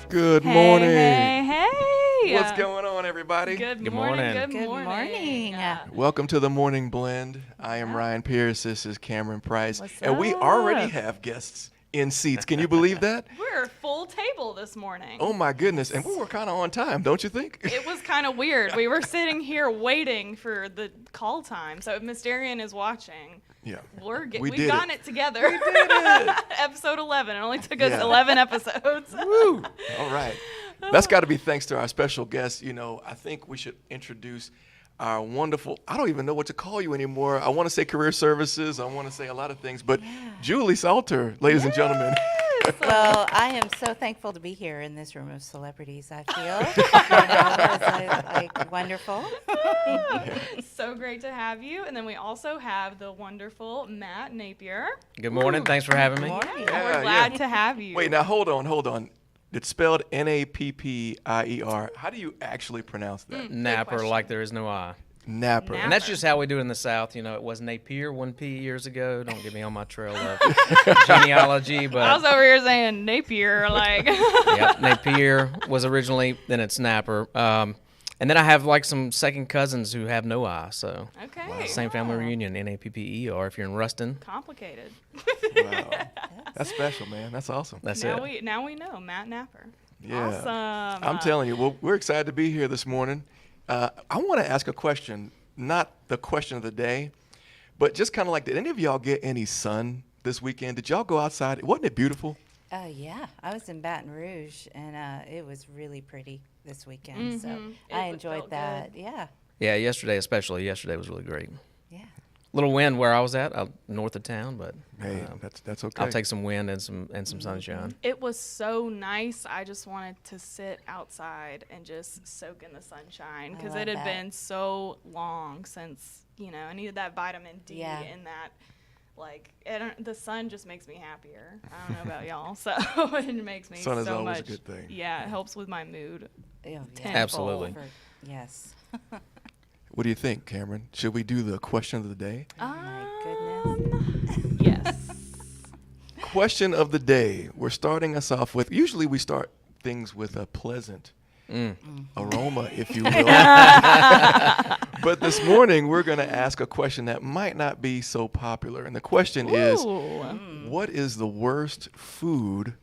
Good morning. Hey. What's going on, everybody? Good Good morning. morning. Good morning. Welcome to the Morning Blend. I am Ryan Pierce. This is Cameron Price. What's and we up? already have guests in seats. Can you believe that? We're full table this morning. Oh, my goodness. And we were kind of on time, don't you think? It was kind of weird. We were sitting here waiting for the call time. So if Miss Darian is watching, Yeah. we've gotten it together. We did it. Episode 11. It only took us 11 episodes. Woo. All right. That's got to be thanks to our special guest. You know, I think we should introduce our wonderful, I don't even know what to call you anymore. I want to say career services. I want to say a lot of things. But Julie Salter, ladies and gentlemen. Well, I am so thankful to be here in this room of celebrities, I feel. It's wonderful. So great to have you. And then we also have the wonderful Matt Napier. Good morning. Thanks for having me. Morning. We're glad to have you. Wait, now hold on. It's spelled Nappier. How do you actually pronounce that? Napper, question. like there is no I. Napper. And that's just how we do it in the South. You know, it was Napier, 1P years ago. Don't get me on my trail of genealogy, I was but over here saying Napier, like. yeah, Napier was originally, then it's Napper. And then I have like some second cousins who have no I, so Okay. same family reunion, Napper. If you're in Ruston, Complicated. Wow. That's special, man. That's awesome. that's now it. now we know Matt Napper. Yeah. Awesome. I'm telling you, well, we're excited to be here this morning. I want to ask a question, not the question of the day, but just kind of like, did any of y'all get any sun this weekend? Did y'all go outside? Wasn't it beautiful? Yeah, I was in Baton Rouge, and it was really pretty this weekend. So I enjoyed felt that. Yeah, Yeah, yesterday especially. Yesterday was really great. yeah. Little wind where I was at, out north of town, but Hey, that's okay. I'll take some wind and some sunshine. It was so nice. I just wanted to sit outside and just soak in the sunshine because love it had that. been so long since, I needed that vitamin D Yeah. and that, the sun just makes me happier. I don't know about y'all, so it makes me Sun is so always a much. good thing. Yeah, it helps with my mood. Yeah. Absolutely. Yes. What do you think, Cameron? Should we do the question of the day? My goodness. Yes. Question of the day. We're starting us off with, usually we start things with a pleasant aroma, if you will. But this morning, we're going to ask a question that might not be so popular. And the question is, what is the worst food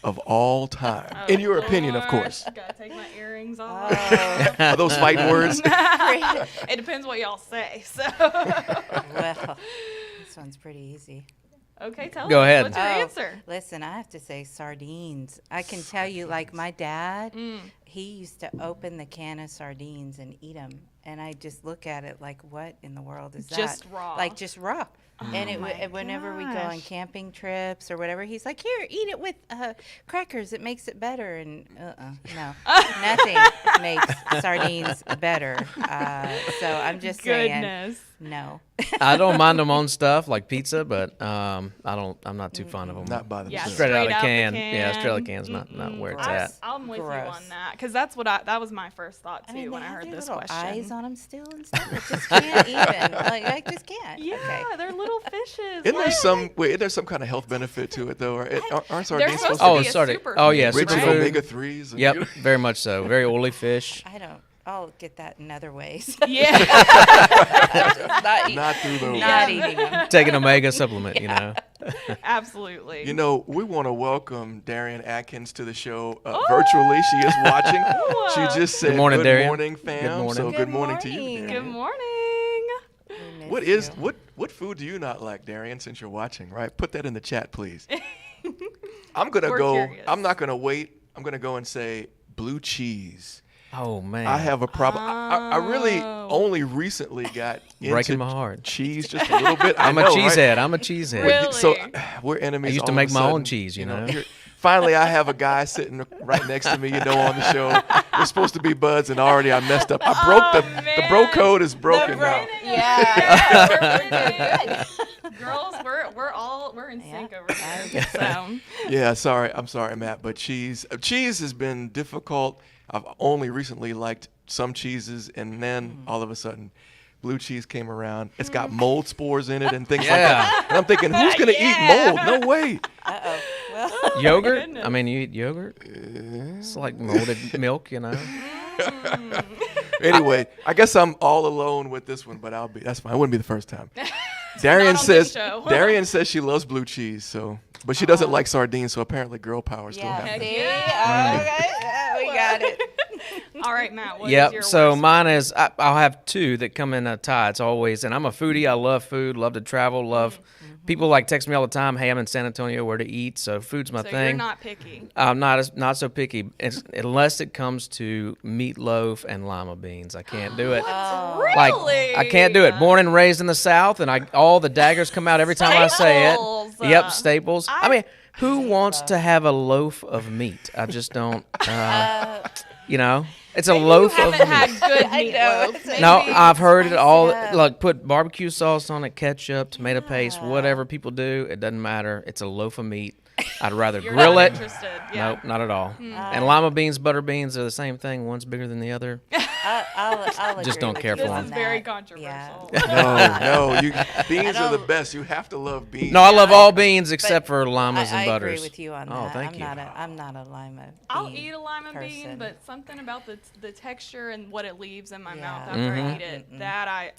of all time? In your opinion, of course. Gotta take my earrings off. Are those fighting words? It depends what y'all say. So, Well, this one's pretty easy. okay, tell Go me. ahead. What's your answer? Listen, I have to say sardines. I can tell you, like my dad, he used to open the can of sardines and eat them. And I just look at it like, what in the world is that? Just raw. Like just raw. And my whenever we go on gosh. camping trips or whatever, he's like, here, eat it with crackers. It makes it better. And no, nothing makes sardines better. So I'm just saying, Goodness. no. I don't mind them on stuff like pizza, but I'm not too fond of them. Not by Yeah, themselves. straight out of Straight out the can. can. Yeah, straight out of can's not where it's at. I'm with you Gross. on that because that was my first thought too I mean, when they I have heard their this little question. eyes on them still and stuff. I just can't even. I just can't. Yeah, Okay. they're little fishes. Isn't there some kind of health benefit to it, though? Or aren't They're sardines supposed supposed to to Oh, be a sorry. superfood, Oh, yeah, be rich in superfood. omega-3s? And Yep, very much so. Very oily fish. I'll get that in other ways. Yeah. Not through those. Not eating them. Take an omega supplement, you know. Absolutely. You know, we want to welcome Darian Atkins to the show virtually. She is watching. She just said, Good morning, Darian. morning, fam. Good morning. So Good good morning to you, morning. Darian. Good morning. What is what food do you not like, Darian, since you're watching, right? Put that in the chat, please. I'm going to We're go. curious. I'm not going to wait. I'm going to go and say blue cheese. Oh, man. I have a problem. I really Oh. only recently got into Breaking my heart. cheese just a little bit. I'm I a know, cheesehead. right? I'm a cheesehead. Really? So we're enemies. I used to all make of a my own sudden, cheese, you know. finally, I have a guy sitting right next to me, on the show. We're supposed to be buds, and already I messed up. I broke the bro code is broken now. Yeah. Girls, we're in sync over here. So. Yeah, sorry. I'm sorry, Matt, but cheese has been difficult. I've only recently liked some cheeses, and then all of a sudden, blue cheese came around. It's got mold spores in it and things like that. And I'm thinking, who's going to eat mold? No way. Uh-oh. Well, Yogurt? goodness. I mean, you eat yogurt? It's like molded milk, Anyway, I guess I'm all alone with this one, but that's fine. It wouldn't be the first time. Not on this show. Darian says she loves blue cheese, but she doesn't like sardines, so apparently girl power still happening. See? Okay. We got it. All right, Matt. What is Yep. your So worst mine is I'll have two that come in a tie. It's always, and I'm a foodie. I love food. Love to travel. Love people text me all the time. Hey, I'm in San Antonio. Where to eat? So food's my So thing. you're not picky. I'm not so picky, unless it comes to meatloaf and lima beans. I can't do it. Really? Like I can't do it. Born and raised in the South, and all the daggers come out every time I say Staples. it. Yep, staples. I mean, who wants to have a loaf of meat? I just don't. It's a loaf of haven't meat. had good I know. meatloaf. Maybe. No, I've heard it all. up. Like put barbecue sauce on it, ketchup, tomato paste, whatever people do. It doesn't matter. It's a loaf of meat. I'd rather You're grill not it. interested. Yeah. Nope, not at all. And lima beans, butter beans are the same thing. One's bigger than the other. I'll Just agree don't with care you for This on is them. very that. controversial. Beans are the don't- best. You have to love beans. No, I love all beans except for limas I and butters. agree with you on that. Oh, thank you. I'm not a lima bean I'll eat a lima bean, person. but something about the texture and what it leaves in my Yeah. mouth after I eat it, that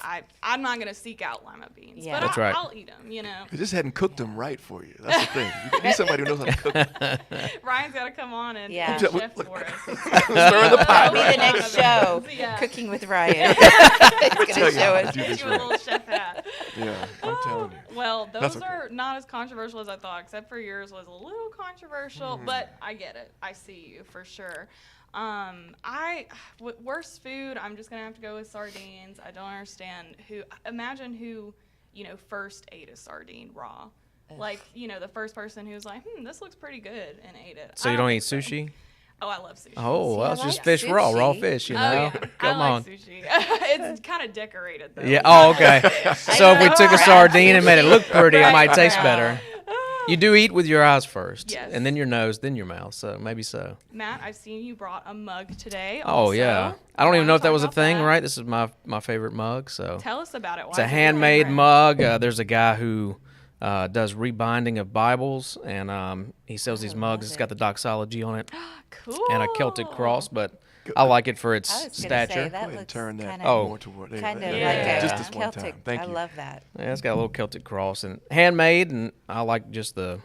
I'm not gonna seek out lima beans. Yeah. But That's right. I'll eat them. You just hadn't cooked them right for you. That's the thing. You need somebody who knows how to cook them. Ryan's gotta come on and Yeah. be chef for us. Stir the pot. That'll be the next show. Yeah. Cooking with Ryan. Tell He's gonna you show how to us. do this Get you a right. little chef hat. Yeah, I'm telling you. Well, That's those okay. are not as controversial as I thought, except for yours was a little controversial, but I get it. I see you for sure. Worst food, I'm just gonna have to go with sardines. I don't understand imagine who, first ate a sardine raw. Like, the first person who was like, this looks pretty good and ate it. So you don't eat sushi? Oh, I love sushi. Oh, well, I it's just like fish raw sushi. fish, Oh, yeah. Come I on. like sushi. It's kind of decorated, though. Yeah. Oh, okay. So if we took a sardine and made it look pretty, it might taste Right. better. You do eat with your eyes first, Yes. and then your nose, then your mouth. So maybe so. Matt, I've seen you brought a mug today. Oh also. yeah. I don't even know Wanna if that talk was a about thing, that? right? This is my favorite mug. So Tell us about it. it's a Why is it your handmade favorite? mug. There's a guy who does rebinding of Bibles, and he sells these mugs. It's got the doxology on it Cool. and a Celtic cross, but I like it for its I was gonna say, stature. that Go ahead and looks turn that kinda, Oh. more toward there. kind of Yeah. like a Just this one Celtic. time. Thank I you. love that. Yeah, it's got a little Celtic cross and handmade, and I like just the,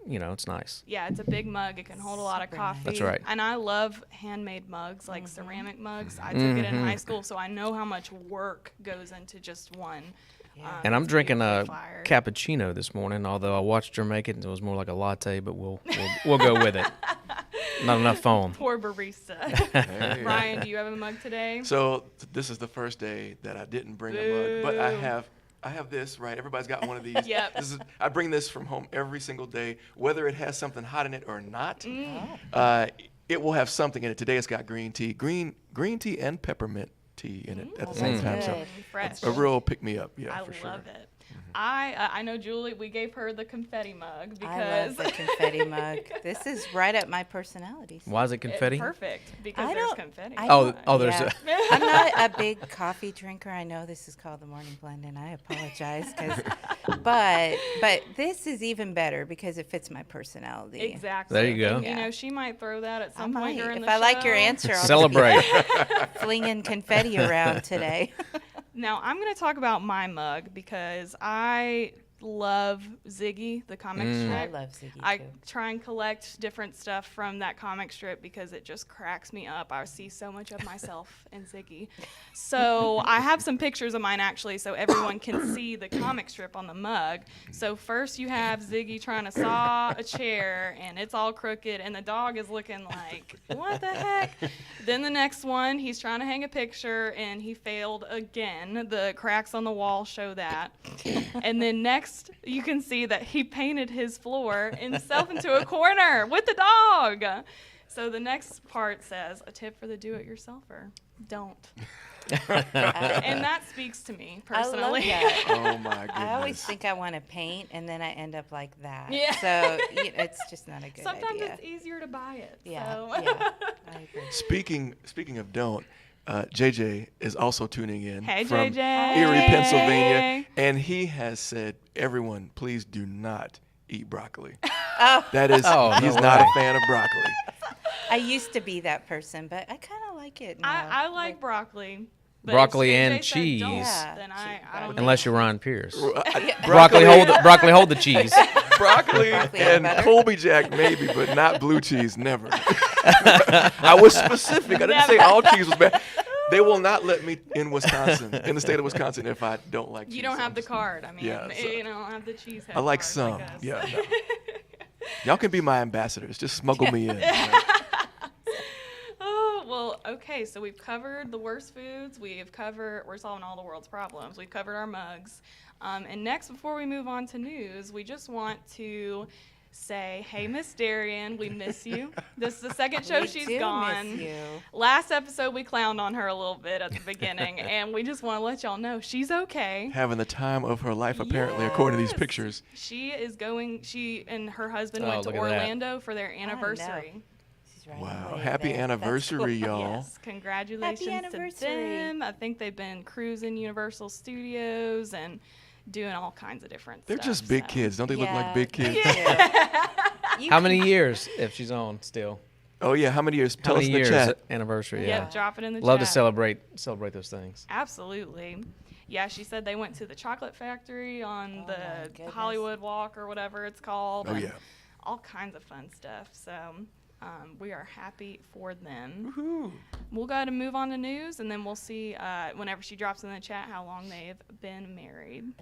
it's nice. Yeah, it's a big mug. It can hold a lot of Super nice. coffee. That's right. And I love handmade mugs, like ceramic mugs. I took it in high school, so I know how much work goes into just one. And I'm it's drinking a beautifully fired. cappuccino this morning, although I watched her make it and it was more like a latte, but we'll go with it. Not enough foam. Poor barista. Hey. Ryan, do you have a mug today? So this is the first day that I didn't bring a mug, but I have this, right? Everybody's got one of these. Yep. I bring this from home every single day, whether it has something hot in it or not. It will have something in it. Today it's got green tea tea and peppermint tea in it at the same time. So Good. Fresh. a real pick me up, yeah, I for sure. love it. I know Julie. We gave her the confetti mug I because love the confetti mug. This is right up my personality. Why is it confetti? perfect because I there's don't- confetti. I Oh, don't- there's yeah. I'm not a big coffee drinker. I know this is called the morning blend, and I apologize, but this is even better because it fits my personality. Exactly. There you go. And, Yeah. she might throw that at I some point might. during If the I show. like your answer, I'll Celebrate. just be flinging confetti around today. Now I'm going to talk about my mug because I love Ziggy, the comic I strip. love Ziggy I too. try and collect different stuff from that comic strip because it just cracks me up. I see so much of myself in Ziggy. So I have some pictures of mine actually so everyone can see the comic strip on the mug. So first you have Ziggy trying to saw a chair and it's all crooked and the dog is looking like, what the heck? Then the next one, he's trying to hang a picture and he failed again. The cracks on the wall show that. And then next next, you can see that he painted his floor himself into a corner with the dog. So the next part says, a tip for the do-it-yourselfer, don't. And that speaks to me personally. I love that. Oh my goodness. I always think I want to paint, and then I end up like that. Yeah. So it's just not a good Sometimes idea. it's easier to buy it. Yeah, So. yeah, I agree. Speaking of don't, JJ is also tuning in Hey, from JJ. Erie, Hey. Pennsylvania, and he has said, everyone, please do not eat broccoli. Oh, That is, Oh, no he's not way. a fan of broccoli. I used to be that person, but I kind of like it now. I like broccoli. But Broccoli if and JJ said cheese. don't, Yeah, then I don't Unless you're Ron Pierce. Broccoli, Broccoli hold the cheese. broccoli Broccoli and and butter. Colby Jack maybe, but not blue cheese, never. I was specific. I didn't say all cheese was bad. They will not let me in Wisconsin, in the state of Wisconsin, if I don't like cheese. You don't have the card. I mean, Yeah, so- you don't have the cheese. I like card some. us. Yeah. No. Y'all can be my ambassadors. Just smuggle me in. Oh, well, okay. So we've covered the worst foods. We're solving all the world's problems. We've covered our mugs. And next, before we move on to news, we just want to say, hey, Miss Darian, we miss you. This is the second show We she's do gone. miss you. Last episode, we clowned on her a little bit at the beginning, and we just want to let y'all know she's okay. Having the time of her life, apparently, according to these Yes. pictures. She and her husband Oh, went to look at that. Orlando for their anniversary. She's right Wow. away. Happy That's anniversary, cool. y'all. Yes, congratulations anniversary. to them. I think they've been cruising Universal Studios and doing all kinds of different They're stuff. just big so. kids. Don't they look like Yeah, big kids? You How can- many years if she's on still? Oh, yeah. How many years? How Tell us many in the years chat. anniversary? Yep, Yeah. drop it in the Love to chat. celebrate those things. Absolutely. Yeah, she said they went to the chocolate factory on Oh, my the goodness. Hollywood Walk or whatever it's called. Oh, and yeah. All kinds of fun stuff. So we are happy for them. Woohoo. We'll go ahead and move on to news, and then we'll see whenever she drops in the chat how long they've been married.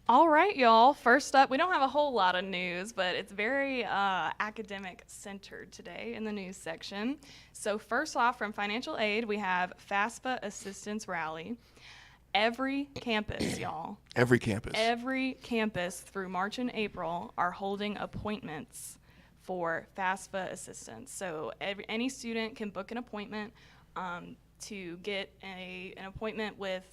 All right, y'all. First up, we don't have a whole lot of news, but it's very academic centered today in the news section. So first off, from financial aid, we have FAFSA Assistance Rally. Every campus, y'all, Every campus. every campus through March and April are holding appointments for FAFSA assistance. So any student can book an appointment to get an appointment with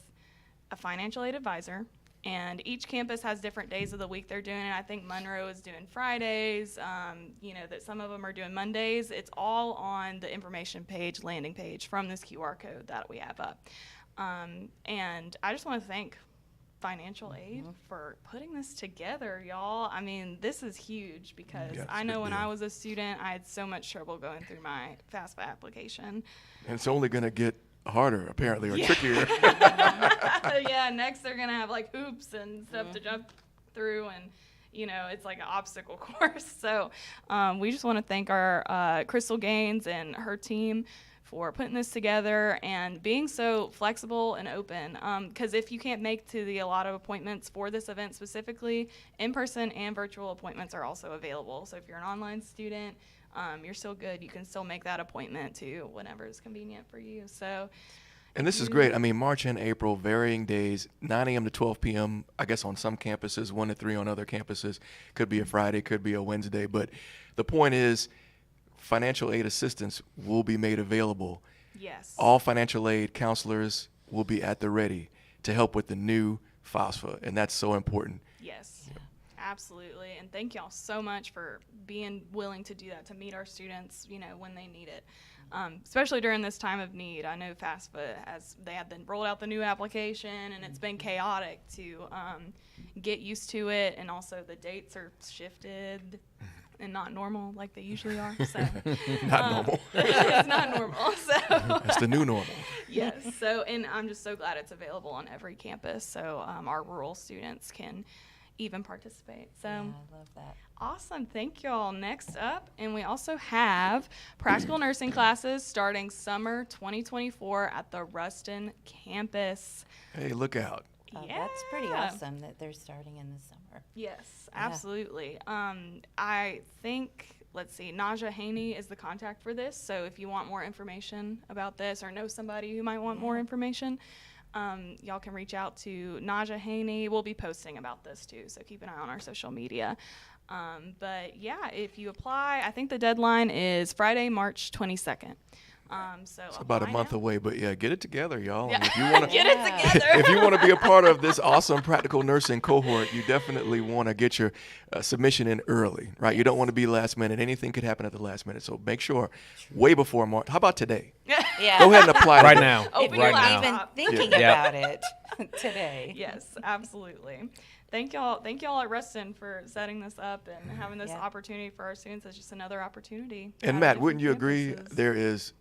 a financial aid advisor. And each campus has different days of the week they're doing it. I think Monroe is doing Fridays, that some of them are doing Mondays. It's all on the information page, landing page from this QR code that we have up. And I just want to thank financial aid for putting this together, y'all. I mean, this is huge because Yeah, it's I a know big when deal. I was a student, I had so much trouble going through my FAFSA application. And it's only going to get harder, apparently, or Yeah. trickier. Yeah, next they're gonna have like hoops and stuff to jump through, and it's like an obstacle course. So we just want to thank our Crystal Gaines and her team for putting this together and being so flexible and open. Because if you can't make to the allotted appointments for this event specifically, in-person and virtual appointments are also available. So if you're an online student, you're still good. You can still make that appointment to whenever is convenient for you. So. And this is great. I mean, March and April, varying days, 9 a.m. to 12 p.m., I guess on some campuses, 1 to 3 on other campuses. Could be a Friday, could be a Wednesday. But the point is, financial aid assistance will be made available. Yes. All financial aid counselors will be at the ready to help with the new FAFSA, and that's so important. Yes, absolutely. And thank y'all so much for being willing to do that, to meet our students, when they need it. Especially during this time of need. I know FAFSA they had then rolled out the new application, and it's been chaotic to get used to it, and also the dates are shifted and not normal like they usually are. So Not normal. it's not normal. So That's the new normal. yes. So, and I'm just so glad it's available on every campus, so our rural students can even participate. So. Yeah, I love that. Awesome. Thank y'all. Next up, and we also have practical nursing classes starting summer 2024 at the Ruston campus. Hey, look out. Oh, that's pretty awesome that they're starting in the summer. Yes, absolutely. I think let's see, Naja Haney is the contact for this. So if you want more information about this or know somebody who might want more information, y'all can reach out to Naja Haney. We'll be posting about this too, so keep an eye on our social media. But yeah, if you apply, I think the deadline is Friday, March 22nd. So It's about a apply month now. away, but yeah, get it together, y'all. Yeah. And if you want to Get it together. if you want to be a part of this awesome practical nursing cohort, you definitely want to get your submission in early, right? You don't want to be last minute. Anything could happen at the last minute. So make sure way before March. How about today? Yeah. Go ahead and apply Right today. now. Open If your you're Right now. even laptop. thinking Yeah. about it today. Yes, absolutely. Thank y'all at Reston for setting this up and having this Yeah. opportunity for our students. It's just another opportunity. And at Matt, different wouldn't you agree campuses. there is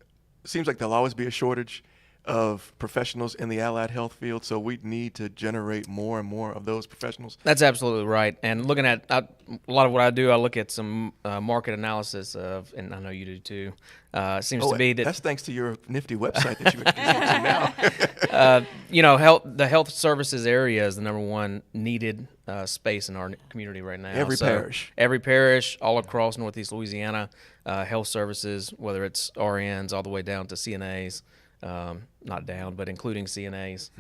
seems like there'll always be a shortage of professionals in the allied health field, so we need to generate more and more of those professionals. That's absolutely right. And looking at a lot of what I do, I look at some market analysis of, and I know you do too. It seems to be that that's thanks to your nifty website that you introduced now. the health services area is the number one needed space in our community right now. Every parish, all across Northeast Louisiana, health services, whether it's RNs all the way down to CNAs, not down, but including CNAs,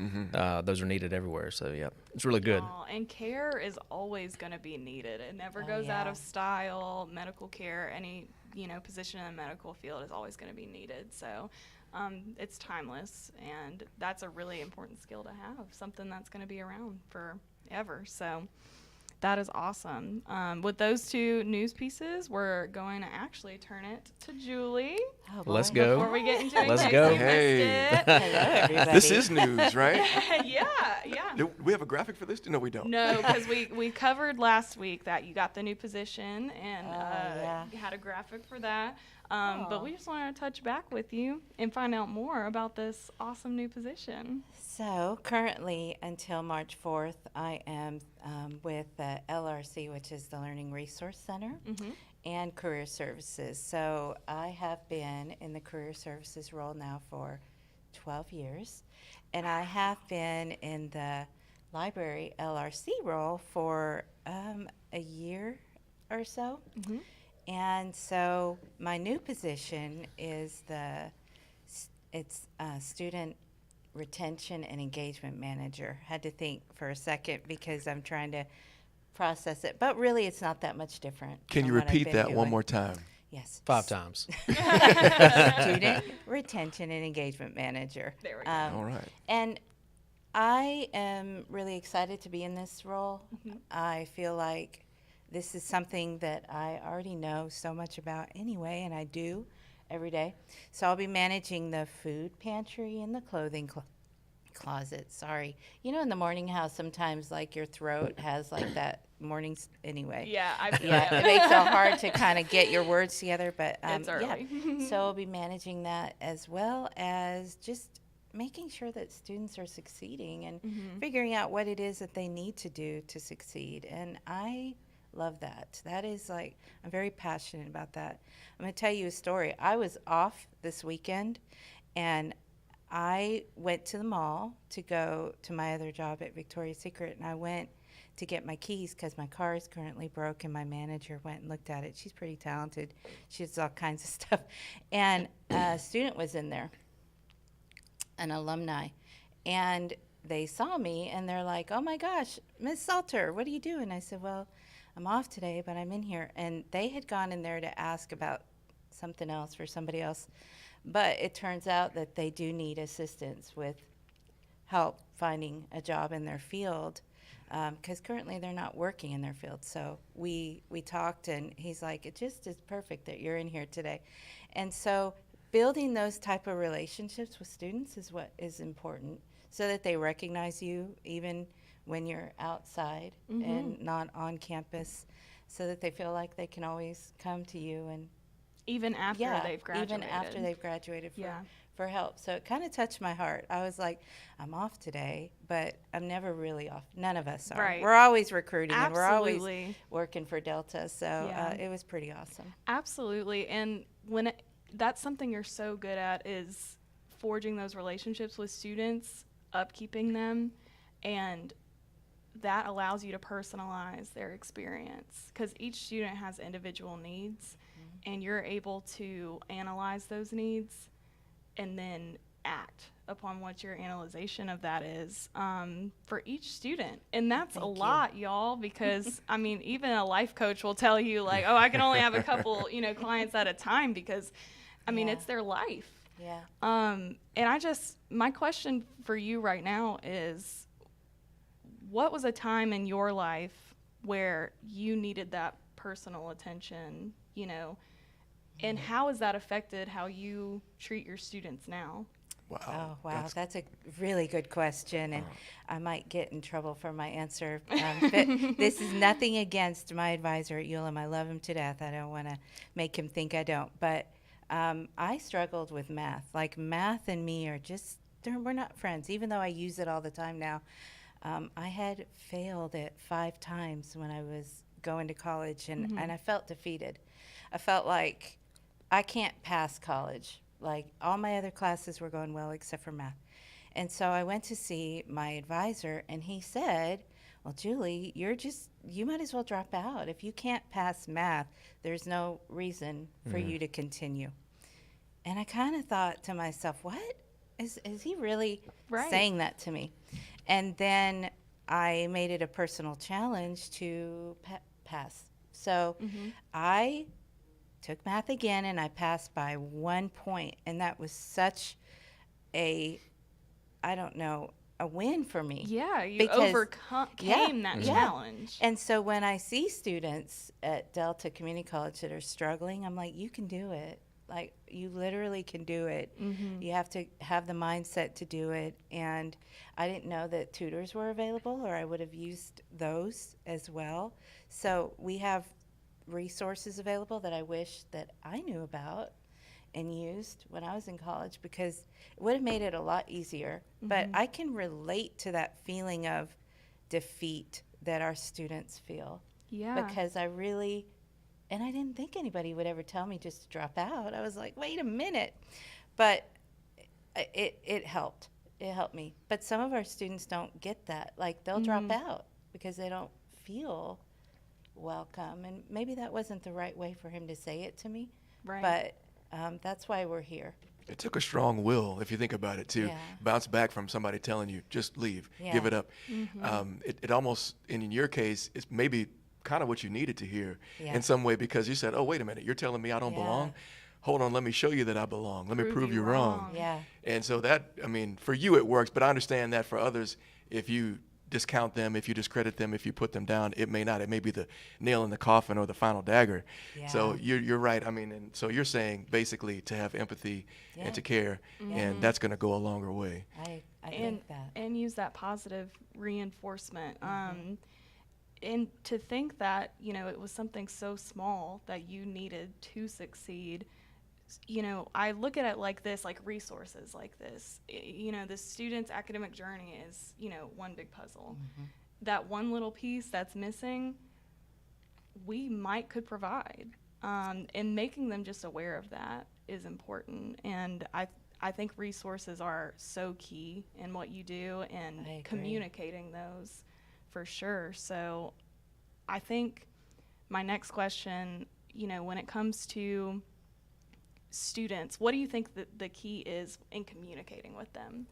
those are needed everywhere. So yeah, it's really good. And care is always going to be needed. It never goes out yeah. of style. Medical care, any position in the medical field is always going to be needed. So it's timeless, and that's a really important skill to have. Something that's going to be around forever. So that is awesome. With those two news pieces, we're going to actually turn it to Julie. Oh, Let's boy. go. Before we get into it, Let's in case go. you missed Hey. it. Hello, everybody. This is news, right? Yeah. Do we have a graphic for this? No, we don't. No, because we covered last week that you got the new position and yeah. had a graphic for that. But we just wanted to touch back with you and find out more about this awesome new position. So currently, until March 4th, I am with the LRC, which is the Learning Resource Center, and Career Services. So I have been in the Career Services role now for 12 years, and I have been in the Library LRC role for a year or so. And so my new position is student retention and engagement manager. Had to think for a second because I'm trying to process it, but really it's not that much different. Can you from what I've repeat been that one doing. more time? Yes. 5 times. Student retention and engagement manager. There we go. All right. And I am really excited to be in this role. I feel like this is something that I already know so much about anyway, and I do every day. So I'll be managing the food pantry and the clothing closet. Sorry. You know, in the morning how sometimes like your throat has like that morning, anyway. Yeah, I feel Yeah, it makes it hard to kind of get your words together, but It's early. yeah. So I'll be managing that as well as just making sure that students are succeeding and figuring out what it is that they need to do to succeed. And I love that. That is like, I'm very passionate about that. I'm going to tell you a story. I was off this weekend, and I went to the mall to go to my other job at Victoria's Secret, and I went to get my keys because my car is currently broke, and my manager went and looked at it. She's pretty talented. She does all kinds of stuff. And a student was in there, an alumni, and they saw me, and they're like, "Oh my gosh, Miss Salter, what are you doing?" I said, "Well, I'm off today, but I'm in here." And they had gone in there to ask about something else for somebody else. But it turns out that they do need assistance with help finding a job in their field because currently they're not working in their field. So we talked, and he's like, "It just is perfect that you're in here today." And so building those type of relationships with students is what is important so that they recognize you even when you're outside and not on campus, so that they feel like they can always come to you and Even after they've graduated. even after they've graduated Yeah. for help. So it kind of touched my heart. I was like, I'm off today, but I'm never really off. None of us are. Right. We're always recruiting and we're always Absolutely. working for Delta. So Yeah. it was pretty awesome. Absolutely. And that's something you're so good at is forging those relationships with students, upkeeping them, and that allows you to personalize their experience because each student has individual needs. and you're able to analyze those needs and then act upon what your analyzation of that is for each student. And that's a lot, y'all, because I mean, even a life coach will tell you like, oh, I can only have a couple, clients at a time, because I mean, it's their life. Yeah. And my question for you right now is, what was a time in your life where you needed that personal attention, and how has that affected how you treat your students now? Wow. Oh, wow. That's a really good question, and I might get in trouble for my answer. But this is nothing against my advisor at ULM. I love him to death. I don't want to make him think I don't. But I struggled with math. Like, math and me are just, we're not friends, even though I use it all the time now. I had failed it 5 times when I was going to college, and I felt defeated. I felt like I can't pass college. Like, all my other classes were going well except for math. And so I went to see my advisor, and he said, well, Julie, you might as well drop out. If you can't pass math, there's no reason for you to continue. And I kind of thought to myself, what? Is he really saying that to me? And then I made it a personal challenge to pass. So I took math again, and I passed by 1 point. And that was such a win for me. Yeah, you overcame that challenge. And so when I see students at Delta Community College that are struggling, I'm like, you can do it. Like, you literally can do it. You have to have the mindset to do it. And I didn't know that tutors were available, or I would have used those as well. So we have resources available that I wish that I knew about and used when I was in college, because it would have made it a lot easier. But I can relate to that feeling of defeat that our students feel. Yeah. Because and I didn't think anybody would ever tell me just to drop out. I was like, wait a minute. But it helped. It helped me. But some of our students don't get that. Like, they'll drop out because they don't feel welcome. And maybe that wasn't the right way for him to say it to me. Right. But that's why we're here. It took a strong will, if you think about it, to bounce back from somebody telling you, just leave, give it up. It almost, in your case, it's maybe kind of what you needed to hear in some way, because you said, oh, wait a minute, you're telling me I don't belong? Hold on, let me show you that I belong. Let me prove you wrong. Yeah. And so that, I mean, for you it works, but I understand that for others, if you discount them, if you discredit them, if you put them down, it may not. It may be the nail in the coffin or the final dagger. Yeah. So you're right. I mean, and so you're saying basically to have empathy and to care, and that's going to go a longer way. I think that. And use that positive reinforcement. And to think that, it was something so small that you needed to succeed. I look at it like this, like resources like this. The student's academic journey is, one big puzzle. That one little piece that's missing, we could provide. And making them just aware of that is important. And I think resources are so key in what you do, and communicating those for sure. So I think my next question, when it comes to students, what do you think that the key is in communicating with them?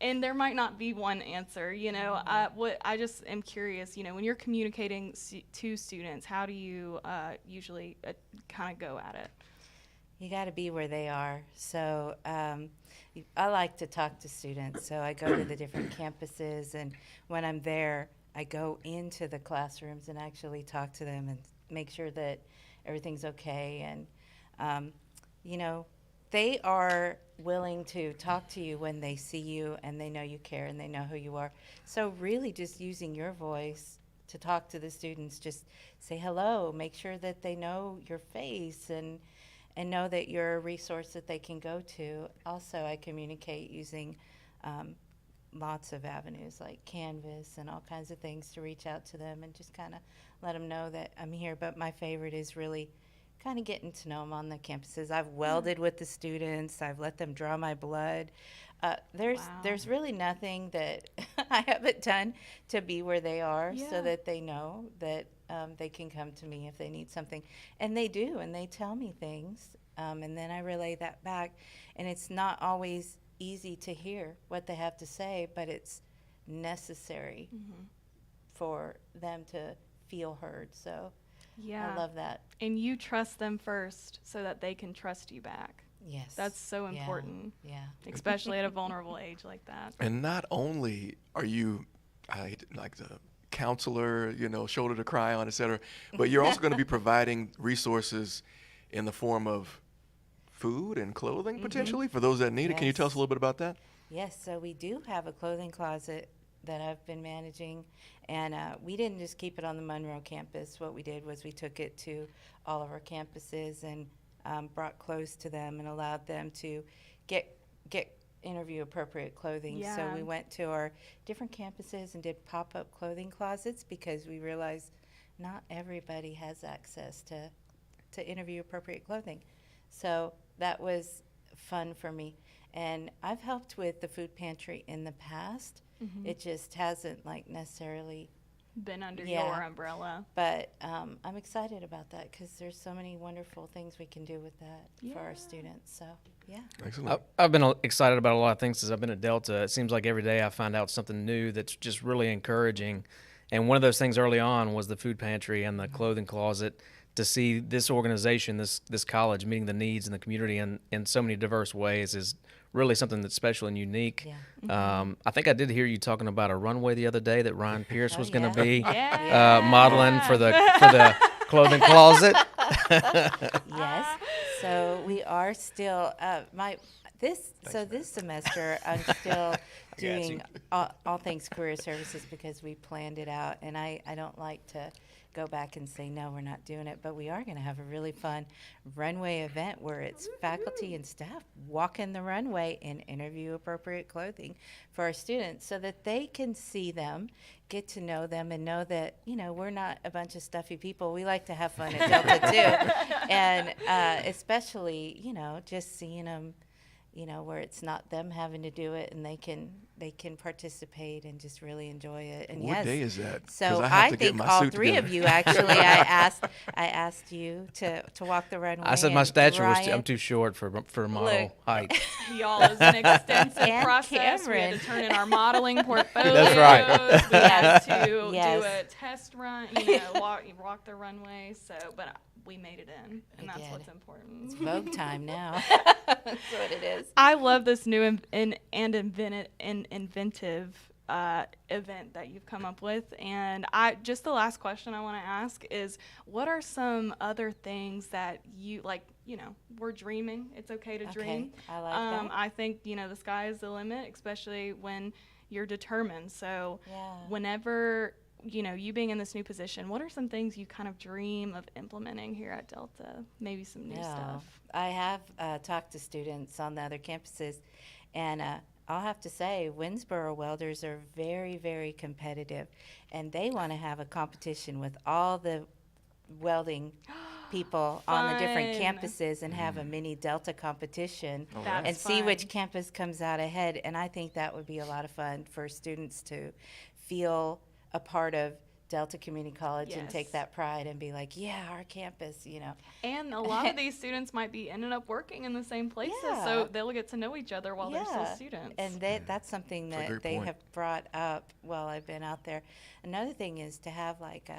And there might not be one answer, I just am curious, when you're communicating to students, how do you usually kind of go at it? You got to be where they are. So I like to talk to students. So I go to the different campuses, and when I'm there, I go into the classrooms and actually talk to them and make sure that everything's okay. And, they are willing to talk to you when they see you and they know you care and they know who you are. So really just using your voice to talk to the students, just say hello, make sure that they know your face, and know that you're a resource that they can go to. Also, I communicate using lots of avenues like Canvas and all kinds of things to reach out to them and just kind of let them know that I'm here. But my favorite is really kind of getting to know them on the campuses. I've welded with the students. I've let them draw my blood. There's really nothing that I haven't done to be where they are, so that they know that they can come to me if they need something. And they do, and they tell me things, and then I relay that back. And it's not always easy to hear what they have to say, but it's necessary for them to feel heard. So I love that. And you trust them first so that they can trust you back. Yes. That's so important. Yeah. Especially at a vulnerable age like that. And not only are you like the counselor, you know, shoulder to cry on, et cetera, but you're also going to be providing resources in the form of food and clothing potentially for those that need it. Can you tell us a little bit about that? Yes, so we do have a clothing closet that I've been managing, and we didn't just keep it on the Monroe campus. What we did was we took it to all of our campuses and brought clothes to them and allowed them to get interview appropriate clothing. So we went to our different campuses and did pop-up clothing closets because we realized not everybody has access to interview appropriate clothing. So that was fun for me. And I've helped with the food pantry in the past. It just hasn't like necessarily been under your umbrella. But I'm excited about that because there's so many wonderful things we can do with that for our students. So, Excellent. I've been excited about a lot of things since I've been at Delta. It seems like every day I find out something new that's just really encouraging. And one of those things early on was the food pantry and the clothing closet. To see this organization, this college meeting the needs in the community in so many diverse ways is really something that's special and unique. I think I did hear you talking about a runway the other day that Ryan Pierce was going to be modeling for the clothing closet. Yes. So we are still this semester I'm still doing all things career services because we planned it out, and I don't like to go back and say, no, we're not doing it. But we are going to have a really fun runway event where it's faculty and staff walking the runway in interview appropriate clothing for our students so that they can see them, get to know them, and know that, you know, we're not a bunch of stuffy people. We like to have fun at Delta too. And especially, you know, just seeing them, you know, where it's not them having to do it and they can participate and just really enjoy it. And what day is that? So I think all three of you actually, I asked you to walk the runway. I said my stature I'm too short for model height. Y'all, is an extensive process. We had to turn in our modeling portfolios. That's right. We had to do a test run, you know, walk the runway. So, but we made it in, and that's what's important. It's Vogue time now. That's what it is. I love this new and inventive event that you've come up with. And just the last question I want to ask is, what are some other things that you, like, you know, we're dreaming. It's okay to dream. I like that. I think, you know, the sky is the limit, especially when you're determined. So whenever, you know, you being in this new position, what are some things you kind of dream of implementing here at Delta? Maybe some new stuff. I have talked to students on the other campuses, and I'll have to say Winsboro welders are very, very competitive, and they want to have a competition with all the welding people on the different campuses and have a mini Delta competition and see which campus comes out ahead. And I think that would be a lot of fun for students to feel a part of Delta Community College and take that pride and be like, yeah, our campus, you know. And a lot of these students might be ended up working in the same places, so they'll get to know each other while they're still students. And that's something that they have brought up while I've been out there. Another thing is to have like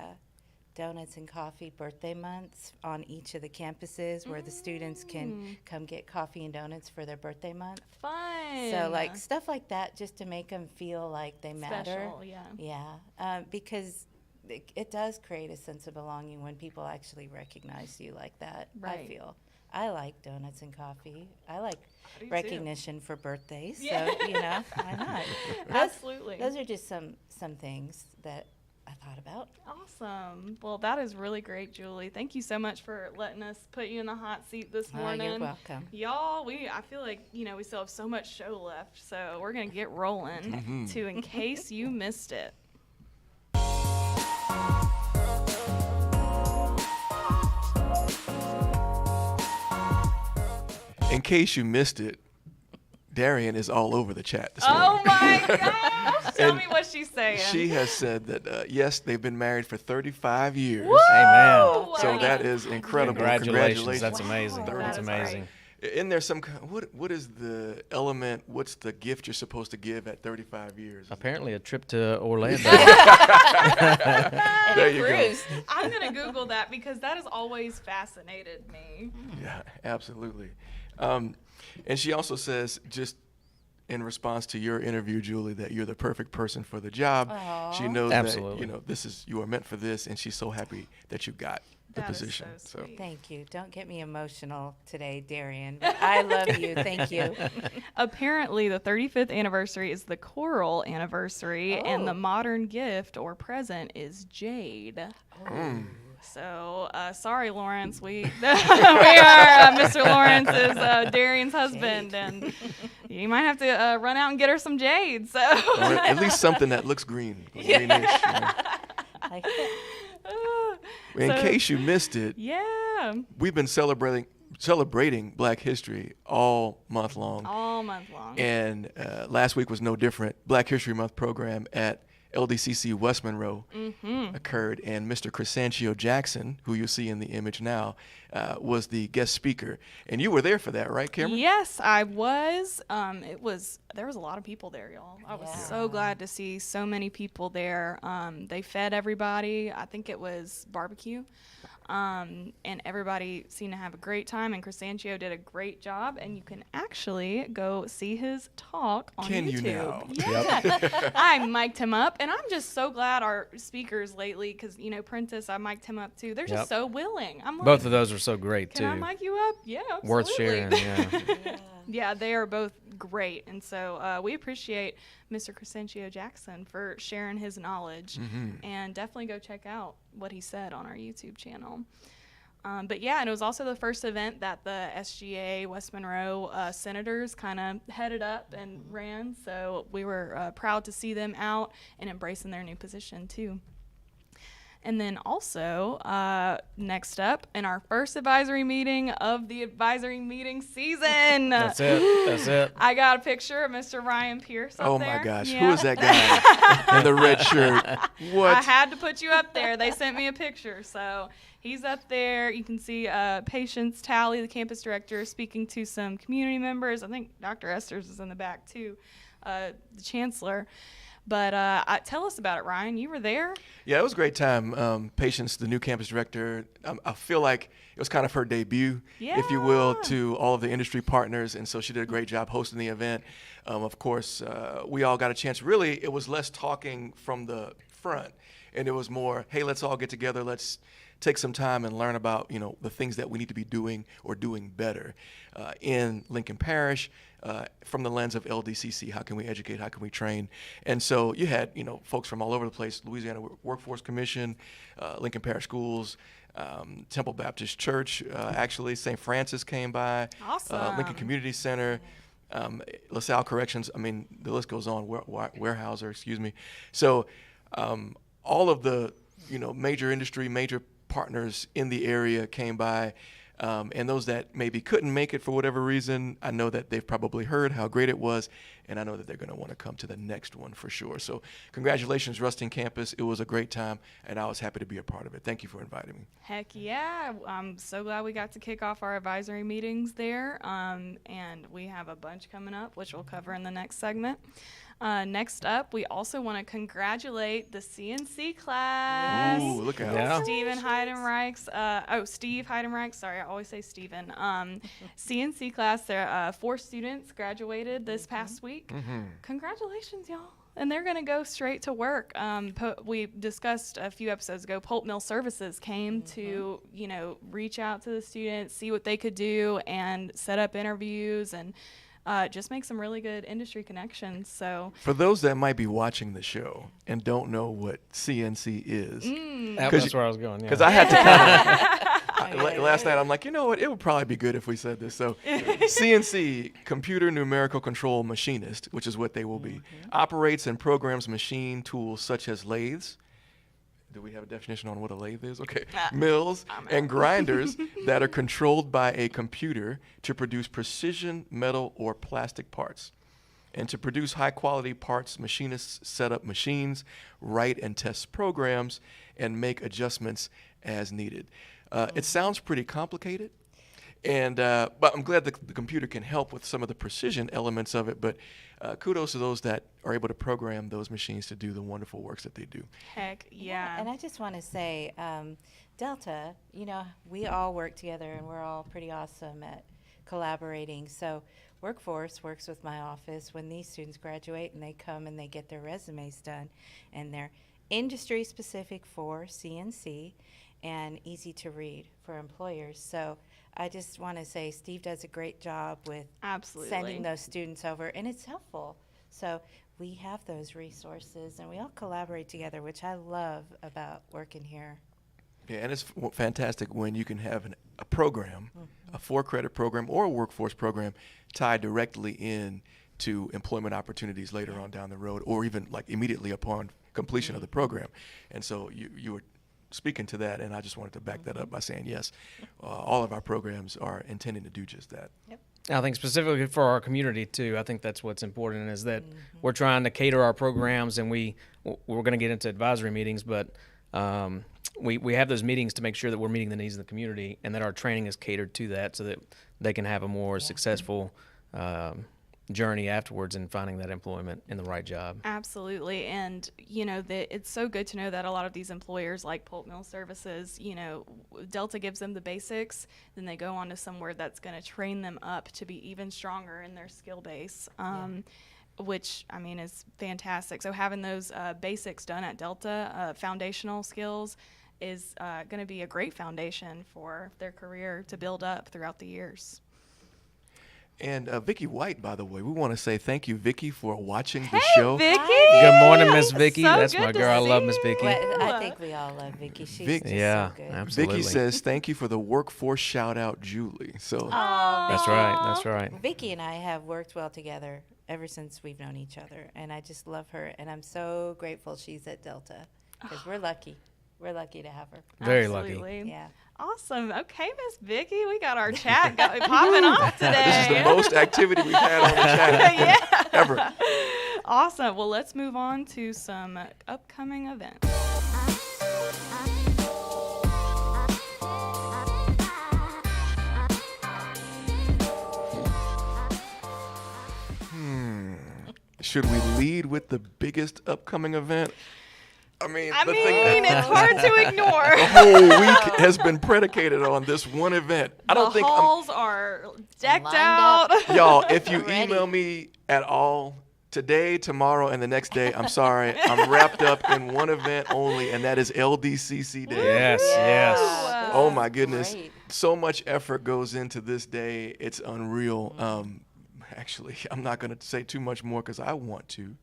donuts and coffee birthday months on each of the campuses where the students can come get coffee and donuts for their birthday month. Fun. So like stuff like that, just to make them feel like they matter. Special, because it does create a sense of belonging when people actually recognize you like that. I feel. I like donuts and coffee. I like recognition for birthdays. So, you know, why not? Absolutely. Those are just some things that I thought about. Awesome. Well, that is really great, Julie. Thank you so much for letting us put you in the hot seat this morning. You're welcome. Y'all, I feel like, you know, we still have so much show left, so we're going to get rolling to In Case You Missed It. In case you missed it, Darian is all over the chat this morning. Oh my gosh! Tell And me what she's saying. She has said that, yes, they've been married for 35 years. Amen. So that is incredible. Congratulations. That's amazing. Wow. That's That is amazing. Isn't there some what is the element? What's the gift you're supposed to give at 35 years? Apparently, a trip to Orlando. And There a you go. cruise. I'm gonna Google that because that has always fascinated me. Yeah, absolutely. And she also says, just in response to your interview, Julie, that you're the perfect person for the job. She knows Absolutely. that you are meant for this, and she's so happy that you got the That is position. so sweet. Thank you. Don't get me emotional today, Darian. But I love you. Thank you. Apparently, the 35th anniversary is the choral anniversary, and the Oh. modern gift or present is jade. So, sorry, Lawrence. We we are Mr. Lawrence is Darian's husband, and you might have to run out and get her some jade. So, Or at least something that looks green. Greenish, you know. Like that. In So- case you missed it, yeah, we've been celebrating Black History all month long. all month long. And last week was no different. Black History Month program at LDCC West Monroe occurred, and Mr. Crescencio Jackson, who you see in the image now, was the guest speaker. And you were there for that, right, Cameron? Yes, I was. There was a lot of people there, y'all. I was Yeah. so glad to see so many people there. They fed everybody. I think it was barbecue. And everybody seemed to have a great time, and Crescencio did a great job, and you can actually go see his talk on Can you YouTube. now? Yeah. I mic'd him up, and I'm just so glad our speakers lately, because, Prentice, I mic'd him up too. They're just Yep. so willing. I'm like, Both of those are so great, can I too. mic you up? Yeah, absolutely. Worth sharing, yeah. Yeah, they are both great. And so we appreciate Mr. Crescencio Jackson for sharing his knowledge. And definitely go check out what he said on our YouTube channel. But yeah, and it was also the first event that the SGA West Monroe senators kind of headed up and ran. So we were proud to see them out and embracing their new position too. And then also, next up, in our first advisory meeting of the advisory meeting season. That's it. That's it. I got a picture of Mr. Ryan Pierce up Oh there. my gosh, Yeah. who is that guy in the red shirt? What? I had to put you up there. They sent me a picture. So he's up there. You can see Patience Talley, the campus director, speaking to some community members. I think Dr. Esters is in the back too, the chancellor. But tell us about it, Ryan. You were there. Yeah, it was a great time. Patience, the new campus director, I feel like it was kind of her debut, if you will, Yeah. to all of the industry partners, and so she did a great job hosting the event. Of course, we all got a chance. Really, it was less talking from the front, and it was more, hey, let's all get together, let's take some time and learn about, the things that we need to be doing or doing better in Lincoln Parish, from the lens of LDCC. How can we educate? How can we train? And so you had, folks from all over the place: Louisiana Workforce Commission, Lincoln Parish Schools, Temple Baptist Church, actually St. Francis came by, Awesome. Lincoln Community Center, LaSalle Corrections. I mean, the list goes on. Weyerhaeuser, excuse me. So all of the major industry, major partners in the area came by. And those that maybe couldn't make it for whatever reason, I know that they've probably heard how great it was, and I know that they're going to want to come to the next one for sure. So congratulations, Rustin Campus. It was a great time, and I was happy to be a part of it. Thank you for inviting me. Heck yeah. I'm so glad we got to kick off our advisory meetings there. And we have a bunch coming up, which we'll cover in the next segment. Next up, we also want to congratulate the CNC class. Ooh, look out. Yeah. Steve Heidenreichs. Sorry, I always say Steven. CNC class, there 4 students graduated this past week. Congratulations, y'all. And they're going to go straight to work. We discussed a few episodes ago, Pulp Mill Services came to, reach out to the students, see what they could do, and set up interviews and just make some really good industry connections. So For those that might be watching the show and don't know what CNC is, That's where I was going. Yeah. because I had to kind of, last night I'm like, you know what, it would probably be good if we said this. So CNC, Computer Numerical Control Machinist, which is what they will be, operates and programs machine tools such as lathes, do we have a definition on what a lathe is? Okay. Ah, Mills I'm and out. grinders that are controlled by a computer to produce precision metal or plastic parts. And to produce high-quality parts, machinists set up machines, write and test programs, and make adjustments as needed. It sounds pretty complicated, and but I'm glad the computer can help with some of the precision elements of it. But kudos to those that are able to program those machines to do the wonderful works that they do. Heck yeah. And I just want to say, Delta, you know, we all work together and we're all pretty awesome at collaborating. So Workforce works with my office when these students graduate and they come and they get their resumes done, and they're industry specific for CNC and easy to read for employers. So I just want to say Steve does a great job with Absolutely. sending those students over, and it's helpful. So we have those resources and we all collaborate together, which I love about working here. Yeah, and it's fantastic when you can have a program, a 4-credit program or a workforce program tied directly in to employment opportunities later on down the road, or even like immediately upon completion of the program. And so you were speaking to that, and I just wanted to back that up by saying yes, all of our programs are intending to do just that. Yep. I think specifically for our community too, I think that's what's important, is that we're trying to cater our programs, and we're going to get into advisory meetings, but we have those meetings to make sure that we're meeting the needs of the community, and that our training is catered to that, so that they can have a more successful journey afterwards in finding that employment in the right job. Absolutely. And, you know, it's so good to know that a lot of these employers like Pulp Mill Services, you know, Delta gives them the basics, then they go on to somewhere that's going to train them up to be even stronger in their skill base, which, I mean, is fantastic. So having those basics done at Delta, foundational skills, is going to be a great foundation for their career to build up throughout the years. And Vicki White, by the way, we want to say thank you, Vicki, for watching the Hey, show. Vicky! Good morning, Miss Vicky. So That's good my to girl. I love see Miss Vicky. Well, I think we all love Vicki. She's Vic- just Yeah, so good. absolutely. Vicki says thank you for the workforce shout out, Julie. So That's right. That's right. Vicki and I have worked well together ever since we've known each other, and I just love her, and I'm so grateful she's at Delta, because we're lucky. We're lucky to have her. Very lucky. Absolutely. Yeah. Awesome. Okay, Miss Vicky, we got our chat popping off today. this is the most activity we've had on the chat Yeah. ever. Awesome. Well, let's move on to some upcoming events. Should we lead with the biggest upcoming event? I mean, I the mean, thing, it's hard to ignore. the whole week has been predicated on this one event. I don't the think halls are decked Lined out. up. y'all, if you Ready. email me at all today, tomorrow, and the next day, I'm sorry, I'm wrapped up in one event only, and that is LDCC Day. Yes, yes. Wow, Oh this my is goodness, great. so much effort goes into this day. It's unreal. Actually, I'm not going to say too much more because I want to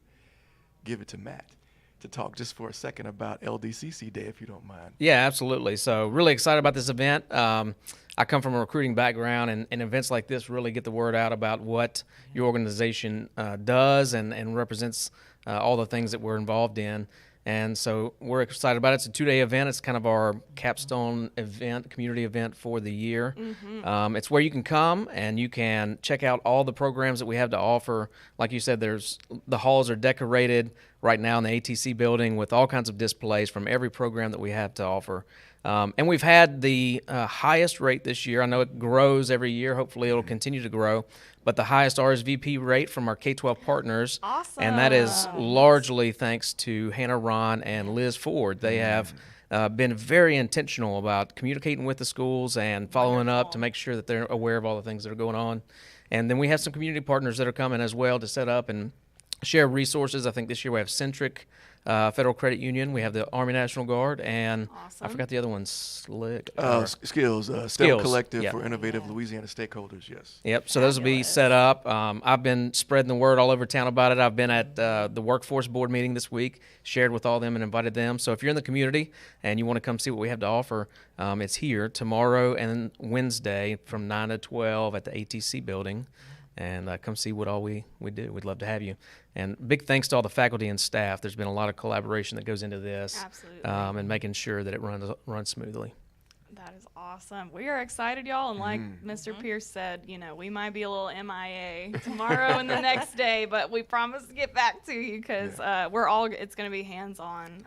give it to Matt to talk just for a second about LDCC Day, if you don't mind. Yeah, absolutely. So really excited about this event. I come from a recruiting background, and events like this really get the word out about what your organization does and represents all the things that we're involved in. And so we're excited about it. It's a 2-day event. It's kind of our capstone event, community event for the year. It's where you can come and you can check out all the programs that we have to offer. Like you said, the halls are decorated right now in the ATC building with all kinds of displays from every program that we have to offer. And we've had the highest rate this year. I know it grows every year. Hopefully it'll continue to grow. But the highest RSVP rate from our K-12 partners. Awesome. And that is largely thanks to Hannah Ron and Liz Ford. They have been very intentional about communicating with the schools and following up to make sure that they're aware of all the things that are going on. And then we have some community partners that are coming as well to set up and share resources. I think this year we have Centric Federal Credit Union. We have the Army National Guard, and Awesome. I forgot the other one. Slick. Skills, STEM Skills, Collective yeah. for Innovative Louisiana Stakeholders, yes. Yep. So those will be set up. I've been spreading the word all over town about it. I've been at the workforce board meeting this week, shared with all of them and invited them. So if you're in the community and you want to come see what we have to offer, it's here tomorrow and Wednesday from 9 to 12 at the ATC building. and come see what all we do. We'd love to have you. And big thanks to all the faculty and staff. There's been a lot of collaboration that goes into this. Absolutely. And making sure that it runs smoothly. That is awesome. We are excited, y'all. And like Mr. Pierce said, we might be a little MIA tomorrow and the next day, but we promise to get back to you because it's going to be hands-on.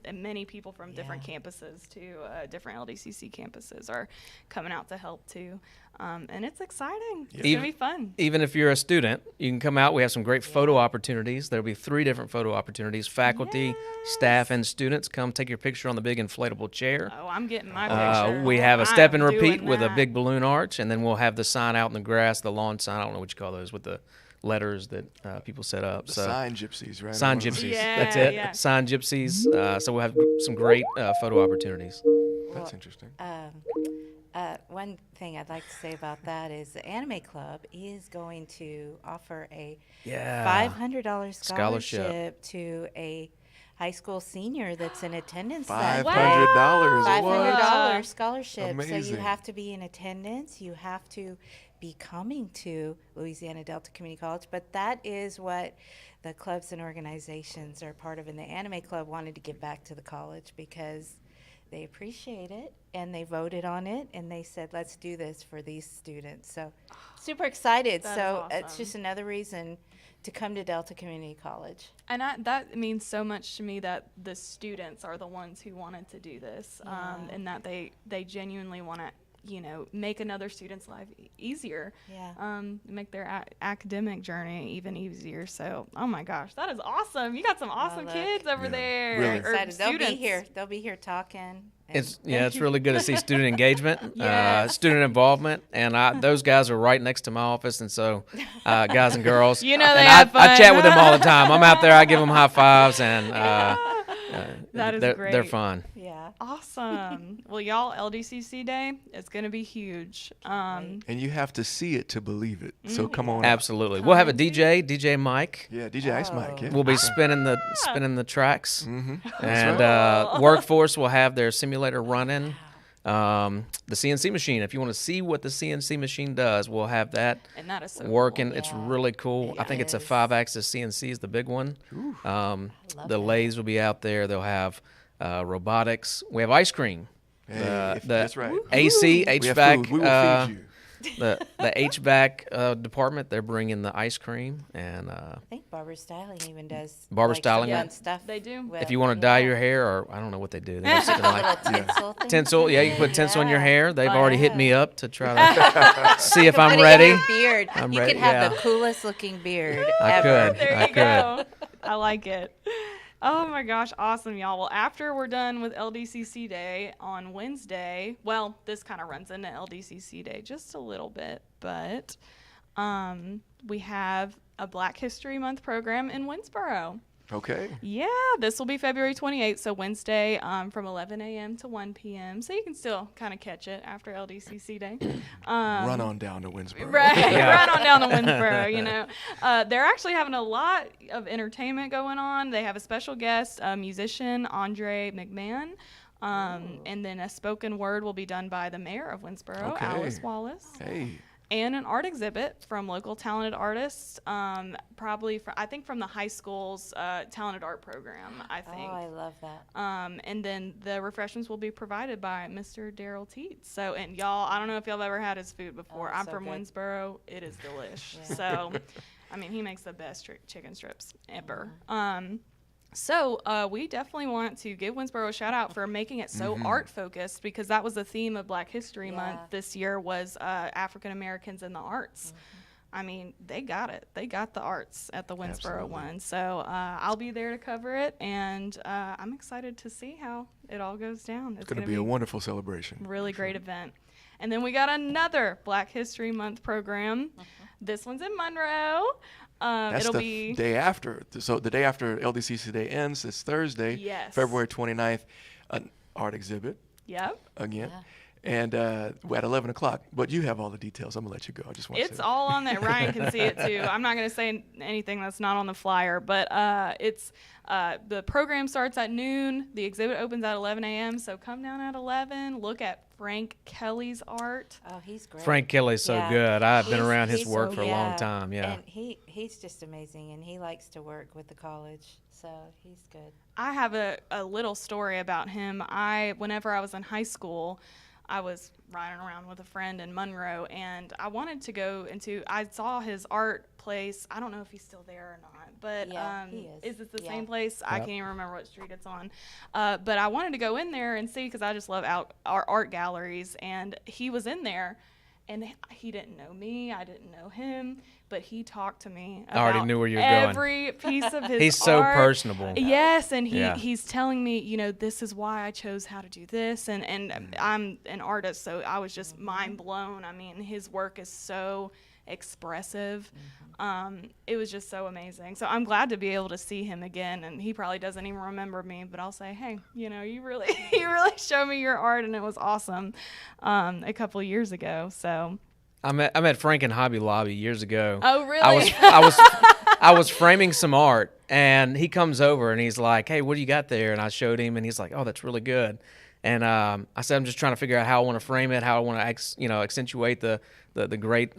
And many people from different campuses too, different LDCC campuses are coming out to help too. And it's exciting. It's going to be fun. Even if you're a student, you can come out. We have some great photo opportunities. There'll be 3 different photo opportunities. Faculty, staff, and students come take your picture on the big inflatable chair. Oh, I'm getting my picture. We have a step and repeat with a big balloon arch, and then we'll have the sign out in the grass, the lawn sign. I don't know what you call those, with the letters that people set up. So sign gypsies, right? Sign gypsies. Yeah, That's it. yeah. Sign gypsies. So we'll have some great photo opportunities. That's interesting. One thing I'd like to say about that is the Anime Club is going to offer a $500 scholarship to a high school senior that's in attendance. $500. $500 scholarship. Amazing. So you have to be in attendance. You have to be coming to Louisiana Delta Community College. But that is what the clubs and organizations are part of. And the Anime Club wanted to give back to the college because they appreciate it, and they voted on it, and they said, let's do this for these students. So super excited. That is so it's awesome. just another reason to come to Delta Community College. And that means so much to me that the students are the ones who wanted to do this, and that they genuinely want to, make another student's life easier. Yeah. Make their academic journey even easier. So, oh my gosh, that is awesome. You got some awesome look. kids over there. Really. Or Excited. They'll be students. here. They'll be here talking. It's really good to see student engagement, Yes. student involvement, and those guys are right next to my office, and so guys and girls, They and have fun. I chat with them all the time. I'm out there, I give them high fives, and That is they're great. fun. Yeah. Awesome. Well, y'all, LDCC Day, it's going to be huge. And you have to see it to believe it. So come on. Absolutely, we'll have a DJ Mike. Yeah, DJ Ice Mike. Yeah. We'll be spinning the tracks, Mm-hmm. and workforce will have their simulator running. The CNC machine, if you want to see what the CNC machine does, we'll have that And that is so working. cool. It's really cool. I think it's a is. 5-axis CNC is the big one. love The that. lathes will be out there. They'll have robotics. We have ice cream. Hey, that's right. AC, We have HVAC, food. We will feed you. the HVAC department, they're bringing the ice cream. And I think Barber Styling even does Barber some Styling? fun stuff. They do. with- if you want to dye your hair, or I don't know what they do. They have something little like tinsel thing. tinsel. Yeah, you can put tinsel in your Yeah. hair. They've Oh, already hit yeah. me up to try to see if Put I'm it in ready. your beard. I'm you ready, could have yeah. the coolest looking beard I ever. could. There I you go. I like it. Oh my gosh, awesome, y'all. Well, after we're done with LDCC Day on Wednesday, well, this kind of runs into LDCC Day just a little bit, but we have a Black History Month program in Winsboro. Okay. Yeah, this will be February 28th, so Wednesday from 11 a.m. to 1 p.m. So you can still kind of catch it after LDCC Day. Run on down to Winsboro. Right, right on down to Winsboro, They're actually having a lot of entertainment going on. They have a special guest, musician Andre McMahon, and then a spoken word will be done by the mayor of Winsboro, Okay. Alice Wallace. Hey. And an art exhibit from local talented artists, probably I think from the high school's talented art program, I Oh, think. I love that. And then the refreshments will be provided by Mr. Daryl Teets. So, and y'all, I don't know if y'all have ever had his food before. Oh, I'm so from good. Winsboro. It is delish. Yeah. So, I mean, he makes the best chicken strips ever. So we definitely want to give Winsboro a shout out for making it so art focused, because that was the theme of Black History Month this year was African Americans in the arts. I mean, they got it. They got the arts at the Winsboro Absolutely. one. So I'll be there to cover it, and I'm excited to see how it all goes down. It's going to be a wonderful celebration. really great event. And then we got another Black History Month program. This one's in Monroe. That's It'll the be day after. So the day after LDCC Day ends is Thursday, Yes. February 29th, an art exhibit Yep. again. Yeah. And at 11 o'clock. But you have all the details. I'm going to let you go. I just want to It's say all on there. Ryan can see it too. I'm not going to say anything that's not on the flyer, but the program starts at noon. The exhibit opens at 11 a.m. So come down at 11. Look at Frank Kelly's art. Oh, he's great. Frank Kelly's so Yeah. good. I've been He's- around his he's work so- for a long time. Yeah. And he's just amazing, and he likes to work with the college, so he's good. I have a little story about him. Whenever I was in high school, I was riding around with a friend in Monroe, and I wanted to go I saw his art place. I don't know if he's still there or not, but Yeah, he is. it the Yeah. same place? I can't even remember what street it's on. But I wanted to go in there and see because I just love our art galleries, and he was in there. And he didn't know me. I didn't know him. But he talked to me about I already knew where you were going. every piece of his He's so art. personable. Yes, and Yeah. he's telling me, this is why I chose how to do this. And I'm an artist, so I was just mind blown. I mean, his work is so expressive. It was just so amazing. So I'm glad to be able to see him again. And he probably doesn't even remember me, but I'll say, hey, you really you really showed me your art, and it was awesome a couple of years ago. So I met Frank in Hobby Lobby years ago. Oh, really? I was framing some art, and he comes over and he's like, "Hey, what do you got there?" And I showed him, and he's like, "Oh, that's really good." And I said, "I'm just trying to figure out how I want to frame it, how I want to accentuate the great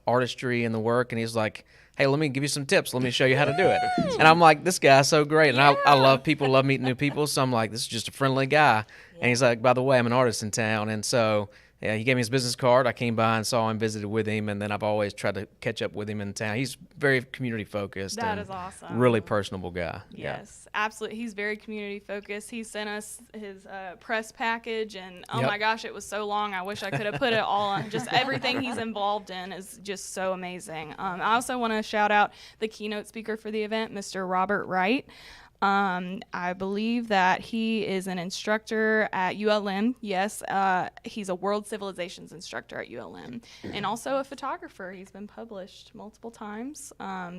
artistry in the work." And he's like, "Hey, let me give you some tips. Let me show you how to do it." And I'm like, "This guy's so great." And I love meeting new people. So I'm like, "This is just a friendly guy." And he's like, "By the way, I'm an artist in town." And so yeah, he gave me his business card. I came by and saw him, visited with him, and then I've always tried to catch up with him in town. He's very community focused. That and is awesome. Really personable guy. Yes, absolutely. He's very community focused. He sent us his press package, and oh Yep. my gosh, it was so long. I wish I could have put it all on. Just everything he's involved in is just so amazing. I also want to shout out the keynote speaker for the event, Mr. Robert Wright. I believe that he is an instructor at ULM. Yes, he's a world civilizations instructor at ULM, and also a photographer. He's been published multiple times.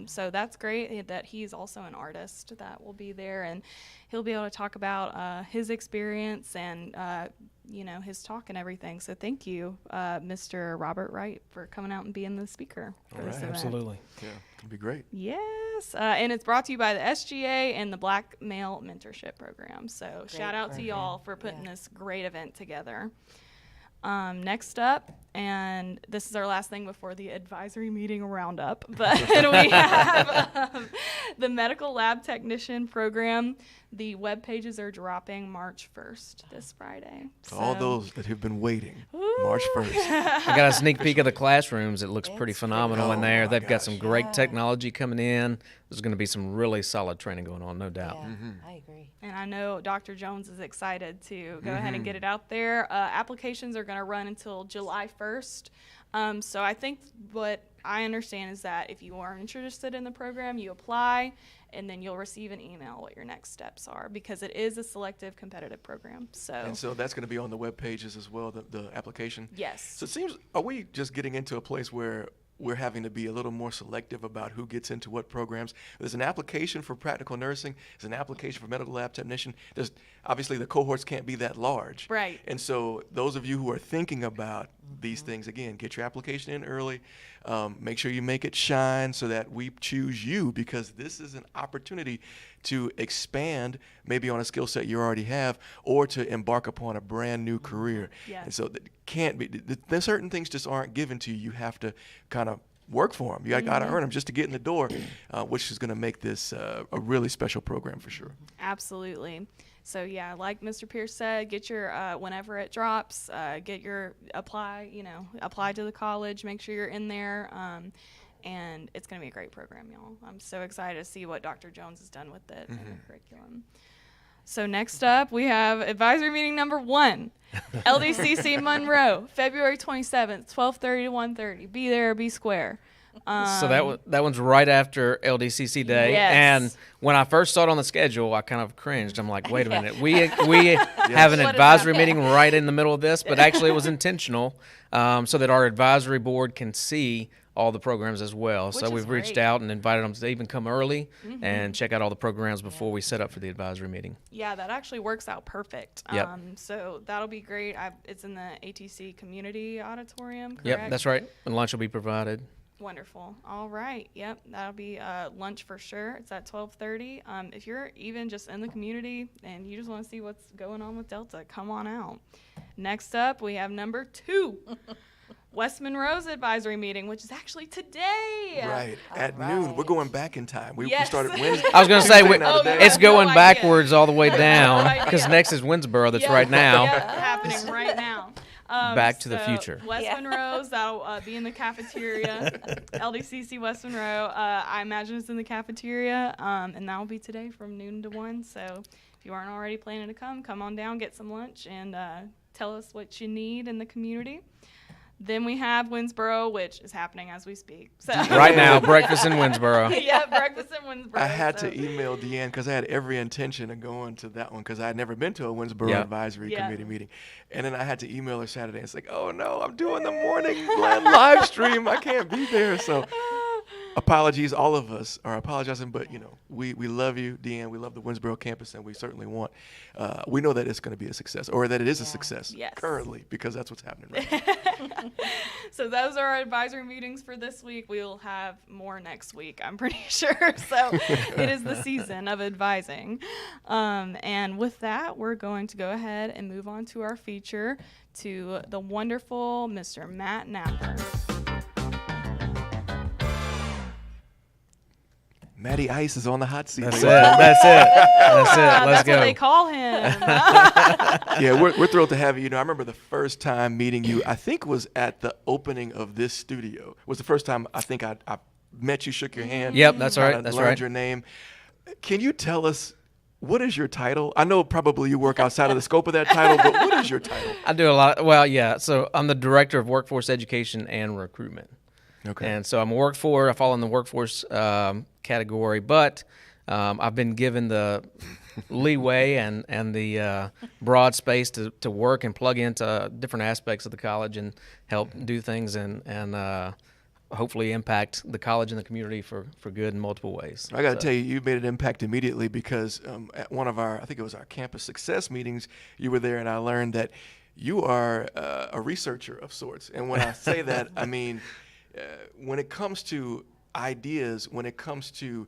So that's great that he's also an artist that will be there, and he'll be able to talk about his experience and his talk and everything. So thank you, Mr. Robert Wright, for coming out and being the speaker for this event. Absolutely. Yeah, it'll be great. Yes, and it's brought to you by the SGA and the Black Male Mentorship Program. So shout out to y'all for putting this great event together. Next up, and this is our last thing before the advisory meeting roundup, but we have the medical lab technician program. The web pages are dropping March 1st, this Friday. To all those that have been waiting, March 1st. I got a sneak peek of the classrooms. It looks pretty phenomenal in there. Oh, my They've got some gosh. great technology coming in. There's going to be some really solid training going on, no doubt. Yeah, I agree. And I know Dr. Jones is excited to go ahead and get it out there. Applications are going to run until July 1st. So I think what I understand is that if you are interested in the program, you apply, and then you'll receive an email what your next steps are, because it is a selective competitive program. And so that's going to be on the web pages as well, the application. Yes. So it seems, are we just getting into a place where we're having to be a little more selective about who gets into what programs? There's an application for practical nursing. There's an application for medical lab technician. There's obviously the cohorts can't be that large. Right. And so those of you who are thinking about these things, again, get your application in early. Make sure you make it shine so that we choose you, because this is an opportunity to expand maybe on a skill set you already have, or to embark upon a brand new career. Yes. And so that can't be, there's certain things just aren't given to you. You have to kind of work for them. You got to earn them just to get in the door, which is going to make this a really special program for sure. Absolutely. So yeah, like Mr. Pierce said, get your whenever it drops, get your apply to the college, make sure you're in there, and it's going to be a great program, y'all. I'm so excited to see what Dr. Jones has done with it and the curriculum. So next up, we have advisory meeting number 1, LDCC Monroe, February 27th, 12:30 to 1:30. Be there, be square. So that one's right after LDCC Day. Yes. And when I first saw it on the schedule, I kind of cringed. I'm like, wait a minute. We have an advisory meeting right in the middle of this, but actually it was intentional, so that our advisory board can see all the programs as well. Which So is we've reached great. out and invited them to even come early and check out all the programs before we set up for the advisory meeting. Yeah, that actually works out perfect. Yep. So that'll be great. It's in the ATC Community Auditorium, correct? Yep, that's right. And lunch will be provided. Wonderful. All right. Yep, that'll be lunch for sure. It's at 12:30. If you're even just in the community and you just want to see what's going on with Delta, come on out. Next up, we have number 2. West Monroe's advisory meeting, which is actually today. Right. At right. noon. We're going back in time. We Yes. started Wednesday. I was going to say, Tuesday night today. it's going No idea. backwards all the way down idea. because next is Winsboro that's Yeah, right now. yeah, happening right now. Back to the future. West Yeah. Monroe's, that'll be in the cafeteria. LDCC West Monroe, I imagine it's in the cafeteria, and that'll be today from noon to 1. So if you aren't already planning to come on down, get some lunch, and tell us what you need in the community. Then we have Winsboro, which is happening as we speak. So Right now, breakfast in Winsboro. yeah, breakfast in Winsboro. I had so. to email Deanne because I had every intention of going to that one because I had never been to a Winsboro Yeah. Advisory Yeah. Committee meeting. And then I had to email her Saturday. It's like, oh no, I'm doing the morning live stream. I can't be there. So apologies, all of us are apologizing, but we love you, Deanne. We love the Winsboro campus, and we certainly want. We know that it's going to be a success, or that it is a success Yes. currently, because that's what's happening right now. So those are our advisory meetings for this week. We'll have more next week, I'm pretty sure. So it is the season of advising. And with that, we're going to go ahead and move on to our feature, to the wonderful Mr. Matt Napper. Matty Ice is on the hot seat. That's it. ladies and That's it. That's it. Let's That's go. what they call him. Yeah, we're thrilled to have you. I remember the first time meeting you, I think was at the opening of this studio. It was the first time I think I met you, shook your hand. Yep, that's right. kinda That's learned right. your name. Can you tell us, what is your title? I know probably you work outside of the scope of that title, but what is your title? I do a lot. Well, yeah. So I'm the director of workforce education and recruitment. Okay. And so I fall in the workforce category, but I've been given the leeway and the broad space to work and plug into different aspects of the college and help do things and hopefully impact the college and the community for good in multiple ways. I got to So- tell you, you made an impact immediately because at one of I think it was our campus success meetings, you were there, and I learned that you are a researcher of sorts. And when I say that, I mean, when it comes to ideas, when it comes to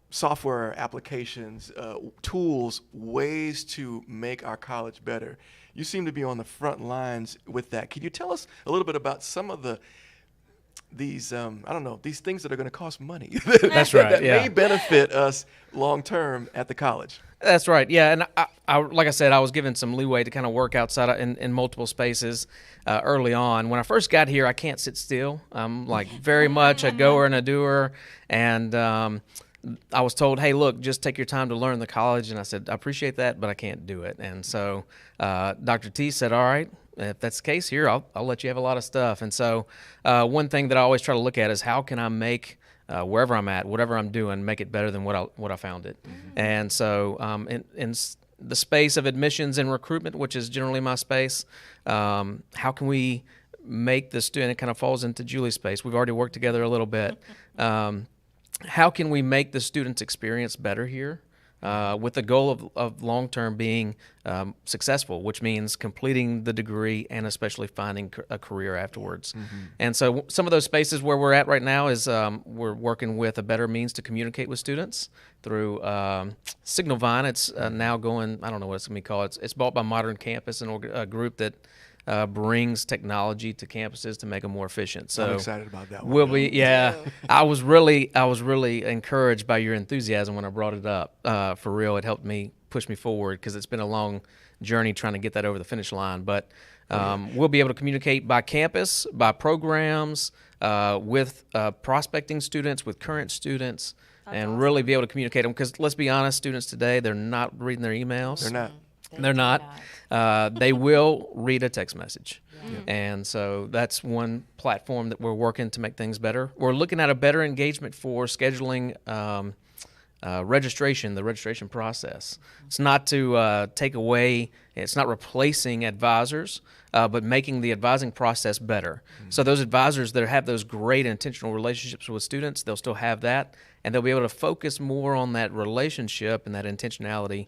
software applications, tools, ways to make our college better, you seem to be on the front lines with that. Can you tell us a little bit about some of these these things that are going to cost money That's right, that yeah. may benefit us long term at the college? That's right. Yeah, and I like I said, I was given some leeway to kind of work outside in multiple spaces early on. When I first got here, I can't sit still. I'm like very much a goer and a doer, and I was told, "Hey, look, just take your time to learn the college." And I said, "I appreciate that, but I can't do it." And so Dr. T said, "All right, if that's the case here, I'll let you have a lot of stuff." And so one thing that I always try to look at is how can I make wherever I'm at, whatever I'm doing, make it better than what I found it. And so in the space of admissions and recruitment, which is generally my space, how can we make the student, it kind of falls into Julie's space. We've already worked together a little bit. How can we make the student's experience better here? With the goal of long-term being successful, which means completing the degree and especially finding a career afterwards. And so some of those spaces where we're at right now is we're working with a better means to communicate with students through Signal Vine. It's now going, I don't know what it's going to be called. It's bought by Modern Campus, a group that brings technology to campuses to make them more efficient. So I'm excited about that one. we'll be, yeah. I was really encouraged by your enthusiasm when I brought it up. For real, it helped me push me forward because it's been a long journey trying to get that over the finish line. But we'll be able to communicate by campus, by programs, with prospecting students, with current students, and really be able to communicate them. Because let's be honest, students today, they're not reading their emails. They're not. They're not. They will read a text message. And so that's one platform that we're working to make things better. We're looking at a better engagement for scheduling registration, the registration process. It's not to take away, it's not replacing advisors, but making the advising process better. So those advisors that have those great intentional relationships with students, they'll still have that, and they'll be able to focus more on that relationship and that intentionality,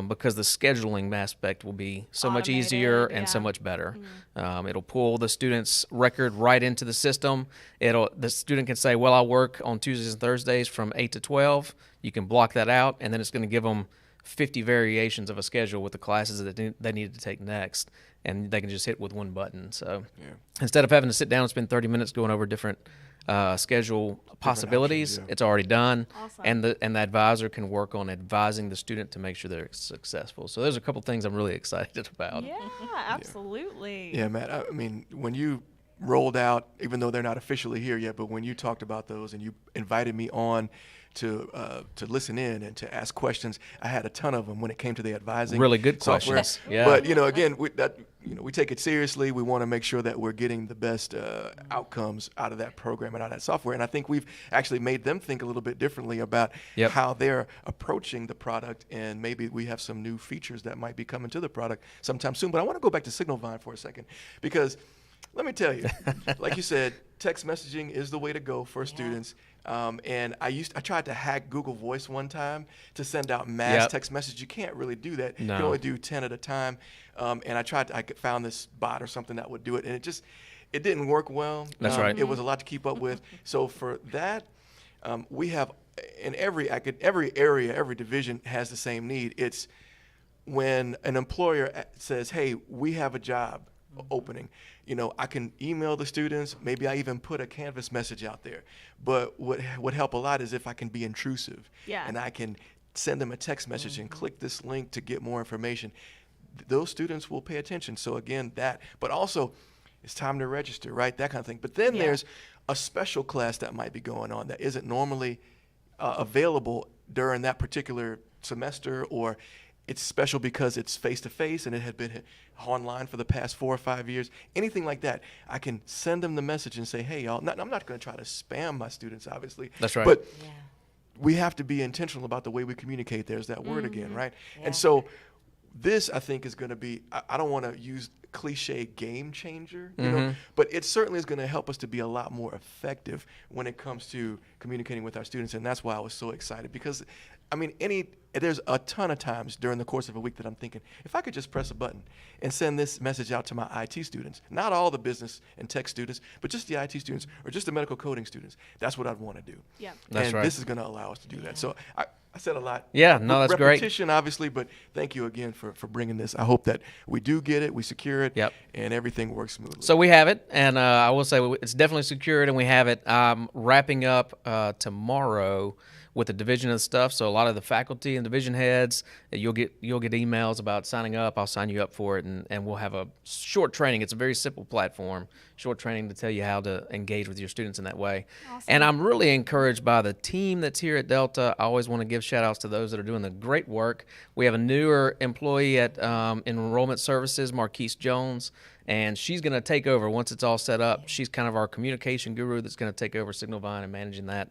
because the scheduling aspect will be so much Automated, easier and so yeah. much better. It'll pull the student's record right into the system. The student can say, well, I'll work on Tuesdays and Thursdays from 8 to 12. You can block that out, and then it's going to give them 50 variations of a schedule with the classes that they needed to take next, and they can just hit with one button. So instead of having to sit down and spend 30 minutes going over different schedule possibilities, options, yeah. it's already done. Awesome. And the advisor can work on advising the student to make sure they're successful. So there's a couple things I'm really excited about. Yeah, absolutely. Yeah, Matt. I mean, when you rolled out, even though they're not officially here yet, but when you talked about those and you invited me on to listen in and to ask questions, I had a ton of them when it came to the advising. Really good software. questions. Yeah. But again, we take it seriously. We want to make sure that we're getting the best outcomes out of that program and out of that software. And I think we've actually made them think a little bit differently about how they're approaching the product, and maybe we have some new features that might be coming to the product sometime soon. But I want to go back to SignalVine for a second, because let me tell you, like you said, text messaging is the way to go for students. And I tried to hack Google Voice one time to send out mass text message. You can't really do that. No. You can only do 10 at a time. And I found this bot or something that would do it, and it didn't work well. That's right. It was a lot to keep up with. So for that, we have in every area, every division has the same need. It's when an employer says, "Hey, we have a job opening." I can email the students. Maybe I even put a Canvas message out there. But what would help a lot is if I can be intrusive. Yeah. And I can send them a text message and click this link to get more information. Those students will pay attention. So again, but also it's time to register, right? That kind of thing. But then there's a special class that might be going on that isn't normally available during that particular semester, or it's special because it's face-to-face and it had been online for the past 4 or 5 years. Anything like that, I can send them the message and say, hey, y'all, I'm not going to try to spam my students, obviously. That's right. But we have to be intentional about the way we communicate. There's that word again, right? Yeah. And so this, I think, is going to be, I don't want to use cliche game changer, but it certainly is going to help us to be a lot more effective when it comes to communicating with our students. And that's why I was so excited, because I mean, there's a ton of times during the course of a week that I'm thinking, if I could just press a button and send this message out to my IT students, not all the business and tech students, but just the IT students or just the medical coding students, that's what I'd want to do. Yeah. That's right. This is going to allow us to do that. So I said a lot. Yeah, no, that's great. Repetition, obviously, but thank you again for bringing this. I hope that we do get it, we secure it, and everything works smoothly. So we have it, and I will say it's definitely secured, and we have it. Wrapping up tomorrow with the division of stuff. So a lot of the faculty and division heads, you'll get emails about signing up. I'll sign you up for it, and we'll have a short training. It's a very simple platform, short training to tell you how to engage with your students in that way. Awesome. And I'm really encouraged by the team that's here at Delta. I always want to give shout outs to those that are doing the great work. We have a newer employee at Enrollment Services, Marquise Jones, and she's going to take over once it's all set up. She's kind of our communication guru that's going to take over SignalVine and managing that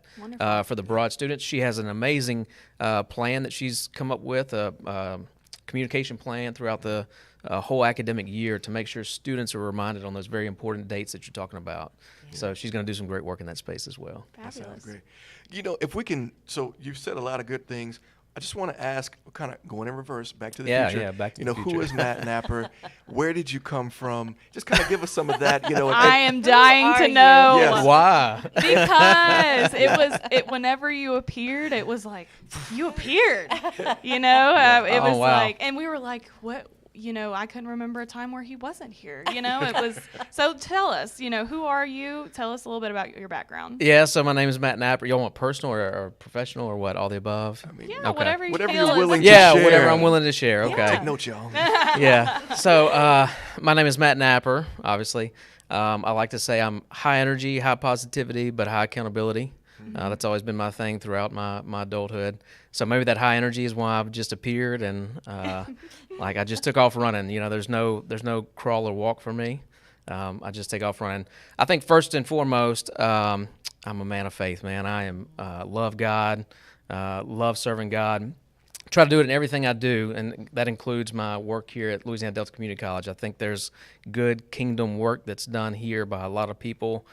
for the broad students. She has an amazing plan that she's come up with, a communication plan throughout the whole academic year to make sure students are reminded on those very important dates that you're talking about. Yeah. So she's going to do some great work in that space as well. Fabulous. That sounds great. If we can, so you've said a lot of good things. I just want to ask, kind of going in reverse, back to the future. Yeah, back to the future. Who is Matt Napper? Where did you come from? Just kind of give us some of that. I am dying to know. Yes. Why? Because whenever you appeared, it was like, you appeared. It was like, and we were like, what? I couldn't remember a time where he wasn't here. It was, so tell us, who are you? Tell us a little bit about your background. Yeah, so my name is Matt Napper. You want personal or professional or what? All the above? I mean, whatever you're feel willing is. to share. Whatever I'm willing to share. Okay. Take notes, y'all. Yeah. So my name is Matt Napper, obviously. I like to say I'm high energy, high positivity, but high accountability. That's always been my thing throughout my adulthood. So maybe that high energy is why I've just appeared and I just took off running. There's no crawl or walk for me. I just take off running. I think first and foremost, I'm a man of faith, man. I am love God. love serving God. Try to do it in everything I do, and that includes my work here at Louisiana Delta Community College. I think there's good kingdom work that's done here by a lot of people,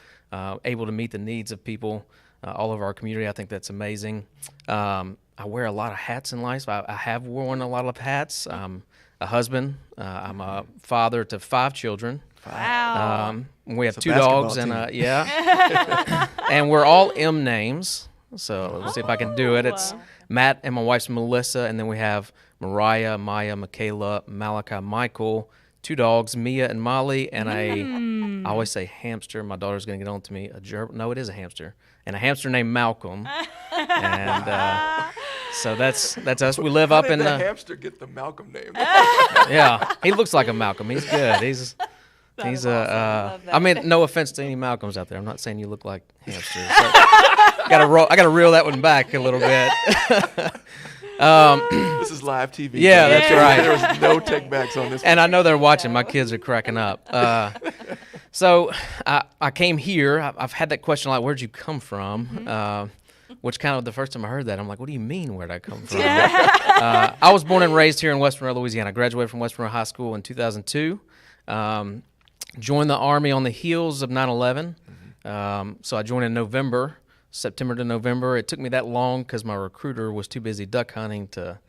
able to meet the needs of people all over our community. I think that's amazing. I wear a lot of hats in life. I have worn a lot of hats. I'm a husband. I'm a father to 5 children. Wow. We have It's a 2 basketball dogs, and team. yeah, and we're all M names. So let's see if I can do it. It's Matt and my wife's Melissa, and then we have Mariah, Maya, Michaela, Malachi, Michael, 2 dogs, Mia and Molly, and I always say hamster. My daughter's going to get on to me. No, it is a hamster, and a hamster named Malcolm. And so that's us. We live How up did in the the hamster get the Malcolm name? yeah. He looks like a Malcolm. He's good. He's is awesome. I love that. I mean, no offense to any Malcolms out there. I'm not saying you look like hamsters. I gotta reel that one back a little bit. This is live TV. Yeah, so that's right. There's no take backs on this. And I know they're watching. My kids are cracking up. So I came here. I've had that question like, where'd you come from? Which kind of the first time I heard that, I'm like, what do you mean, where'd I come from? I was born and raised here in West Monroe, Louisiana. I graduated from West Monroe High School in 2002. Joined the Army on the heels of 9/11. So I joined in November, September to November. It took me that long because my recruiter was too busy duck hunting to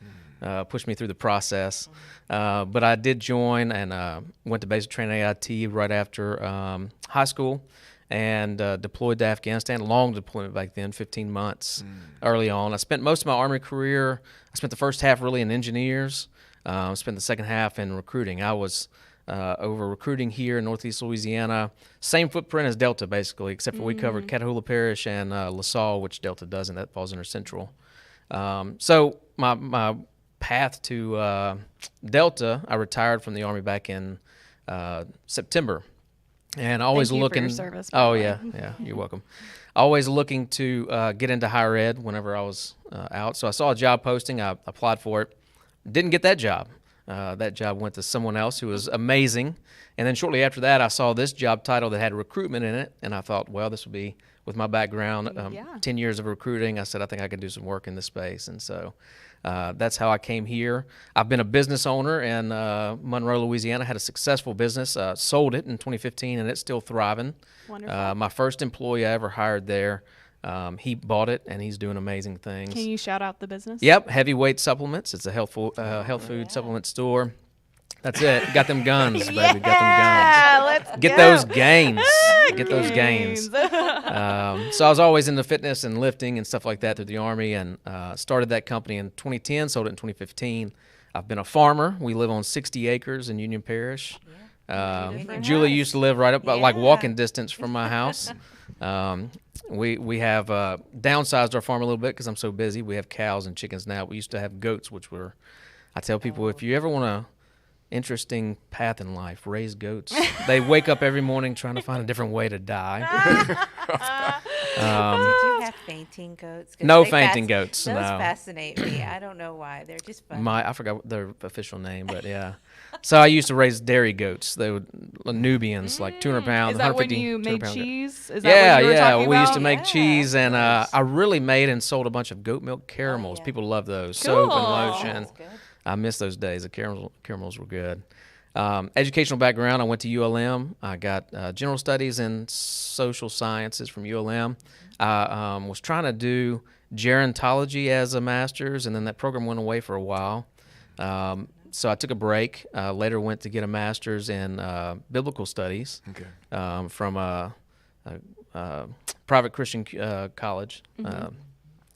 push me through the process. But I did join and went to basic training AIT right after high school and deployed to Afghanistan. Long deployment back then, 15 months early on. I spent most of my Army career, I spent the first half really in engineers, spent the second half in recruiting. I was over recruiting here in Northeast Louisiana. Same footprint as Delta, basically, except for we covered Catahoula Parish and LaSalle, which Delta doesn't. That falls under Central. So my path to Delta, I retired from the Army back in September. And always Thank you for looking. your service, by Oh the way. yeah, you're welcome. Always looking to get into higher ed whenever I was out. So I saw a job posting. I applied for it. Didn't get that job. That job went to someone else who was amazing. And then shortly after that, I saw this job title that had recruitment in it, and I thought, well, this would be with my background, 10 years of recruiting. I said, I think I can do some work in this space, and so that's how I came here. I've been a business owner in Monroe, Louisiana. Had a successful business, sold it in 2015, and it's still thriving. Wonderful. My first employee I ever hired there, he bought it, and he's doing amazing things. Can you shout out the business? Yep, Heavyweight Supplements. It's a health food supplement store. That's it. Got them guns, baby. Got them guns. Let's Get those gains. Get those gains. So I was always into fitness and lifting and stuff like that through the Army, and started that company in 2010, sold it in 2015. I've been a farmer. We live on 60 acres in Union Parish. Julie used to live right up, like walking distance from my house. We have downsized our farm a little bit because I'm so busy. We have cows and chickens now. We used to have goats, which were, I tell people, if you ever want a interesting path in life, raise goats. They wake up every morning trying to find a different way to die. Did you have fainting goats? 'Cause No they fainting goats, Those no. fascinate me. I don't know why. They're just fun. I forgot their official name, but yeah. So I used to raise dairy goats. They would Nubians, like 200 pounds, Is that when 150, you 200 made pound goat. cheese? Is that Yeah, what you were yeah. talking We used about? to make Yeah, cheese, and nice. I really made and sold a bunch of goat milk caramels. yeah. People love those. Soap and Cool. lotion. That's good. I miss those days. The caramels were good. Educational background, I went to ULM. I got general studies in social sciences from ULM. I was trying to do gerontology as a master's, and then that program went away for a while. So I took a break. Later went to get a master's in biblical studies from a private Christian college.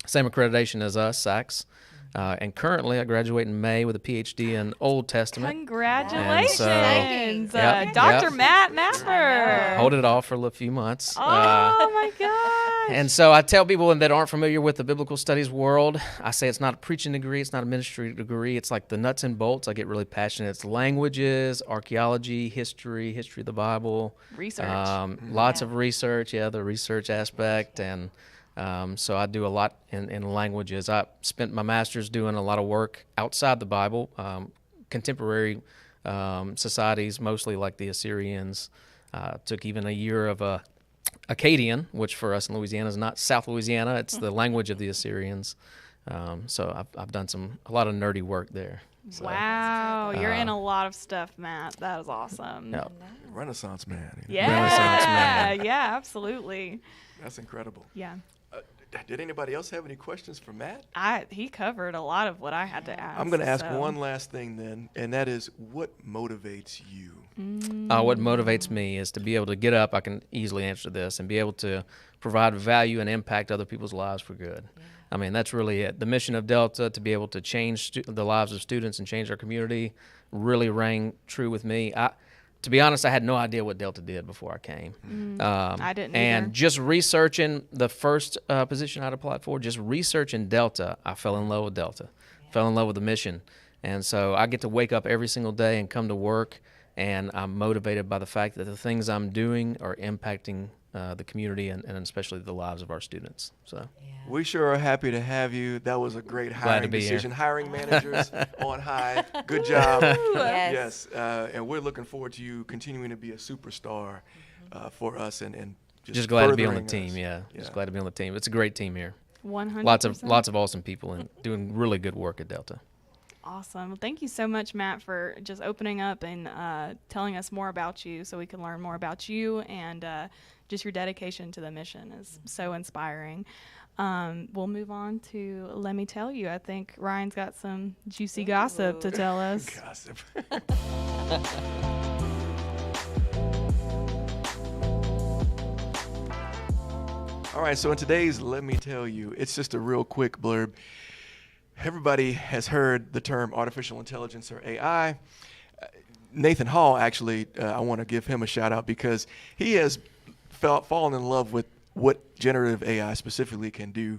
Same accreditation as us, Sachs. And currently, I graduate in May with a PhD in Old Testament. Congratulations, And so- Yep, Dr. yep. Matt Mapper. Hold it off for a few months. Oh my gosh. And so I tell people that aren't familiar with the biblical studies world, I say it's not a preaching degree, it's not a ministry degree, it's like the nuts and bolts. I get really passionate. It's languages, archaeology, history of the Bible. Research. Lots of research, the research aspect. And so I do a lot in languages. I spent my master's doing a lot of work outside the Bible, contemporary societies, mostly like the Assyrians. Took even a year of Akkadian, which for us in Louisiana is not South Louisiana. It's the language of the Assyrians. So I've done a lot of nerdy work there. So, Wow, you're in a lot of stuff, Matt. That is awesome. yeah. Renaissance man. Yeah, Renaissance man. yeah, absolutely. That's incredible. Yeah. Did anybody else have any questions for Matt? He covered a lot of what I had to ask. I'm going to ask so. one last thing then, and that is, what motivates you? What motivates me is to be able to get up. I can easily answer this and be able to provide value and impact other people's lives for good. Yeah. I mean, that's really it. The mission of Delta, to be able to change the lives of students and change our community, really rang true with me. To be honest, I had no idea what Delta did before I came. I didn't And either. just researching the first position I'd applied for, just researching Delta, I fell in love with Delta, fell in love with the mission. And so I get to wake up every single day and come to work, and I'm motivated by the fact that the things I'm doing are impacting the community and especially the lives of our students. So We sure are happy to have you. That was a great Glad hiring to be decision. here. Hiring managers on high. Good job. Yes. And we're looking forward to you continuing to be a superstar for us and just glad to be on the furthering team. us. Yeah, just glad to be on the team. It's a great team here. 100%. Lots of awesome people and doing really good work at Delta. Awesome. Well, thank you so much, Matt, for just opening up and telling us more about you so we can learn more about you, and just your dedication to the mission is so inspiring. We'll move on to Let Me Tell You. I think Ryan's got some juicy gossip to tell us. Gossip. All right, so in today's Let Me Tell You, it's just a real quick blurb. Everybody has heard the term artificial intelligence or AI. Nathan Hall, actually, I want to give him a shout out because he has fallen in love with what generative AI specifically can do,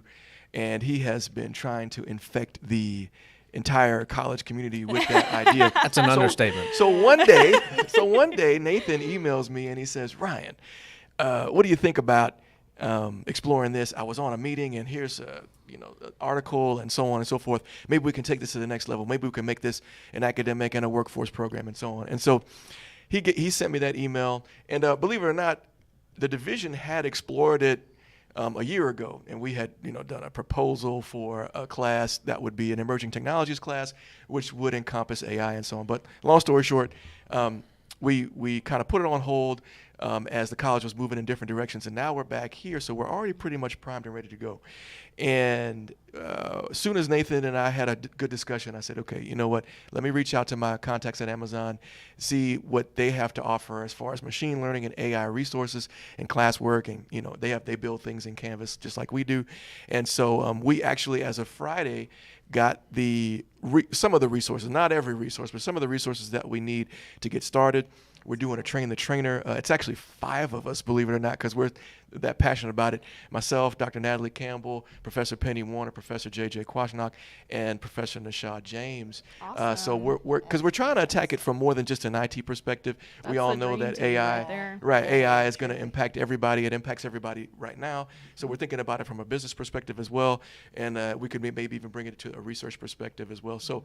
and he has been trying to infect the entire college community with that idea. That's an understatement. So one day, Nathan emails me and he says, "Ryan, what do you think about exploring this? I was on a meeting and here's an article and so on and so forth. Maybe we can take this to the next level. Maybe we can make this an academic and a workforce program and so on." And so he sent me that email, and believe it or not, the division had explored it a year ago, and we had done a proposal for a class that would be an emerging technologies class, which would encompass AI and so on. But long story short, we kind of put it on hold as the college was moving in different directions, and now we're back here, so we're already pretty much primed and ready to go. And as soon as Nathan and I had a good discussion, I said, okay, you know what, let me reach out to my contacts at Amazon, see what they have to offer as far as machine learning and AI resources and classwork, and they build things in Canvas just like we do. And so we actually, as of Friday, got some of the resources, not every resource, but some of the resources that we need to get started. We're doing a train the trainer. It's actually 5 of us, believe it or not, because we're that passionate about it. Myself, Dr. Natalie Campbell, Professor Penny Warner, Professor J.J. Kwasniok, and Professor Nashad James. Awesome. So we're trying to attack it from more than just an IT perspective. We That's all the know dream that team AI, right there. AI is going to impact everybody. It impacts everybody right now. So we're thinking about it from a business perspective as well, and we could maybe even bring it to a research perspective as well. So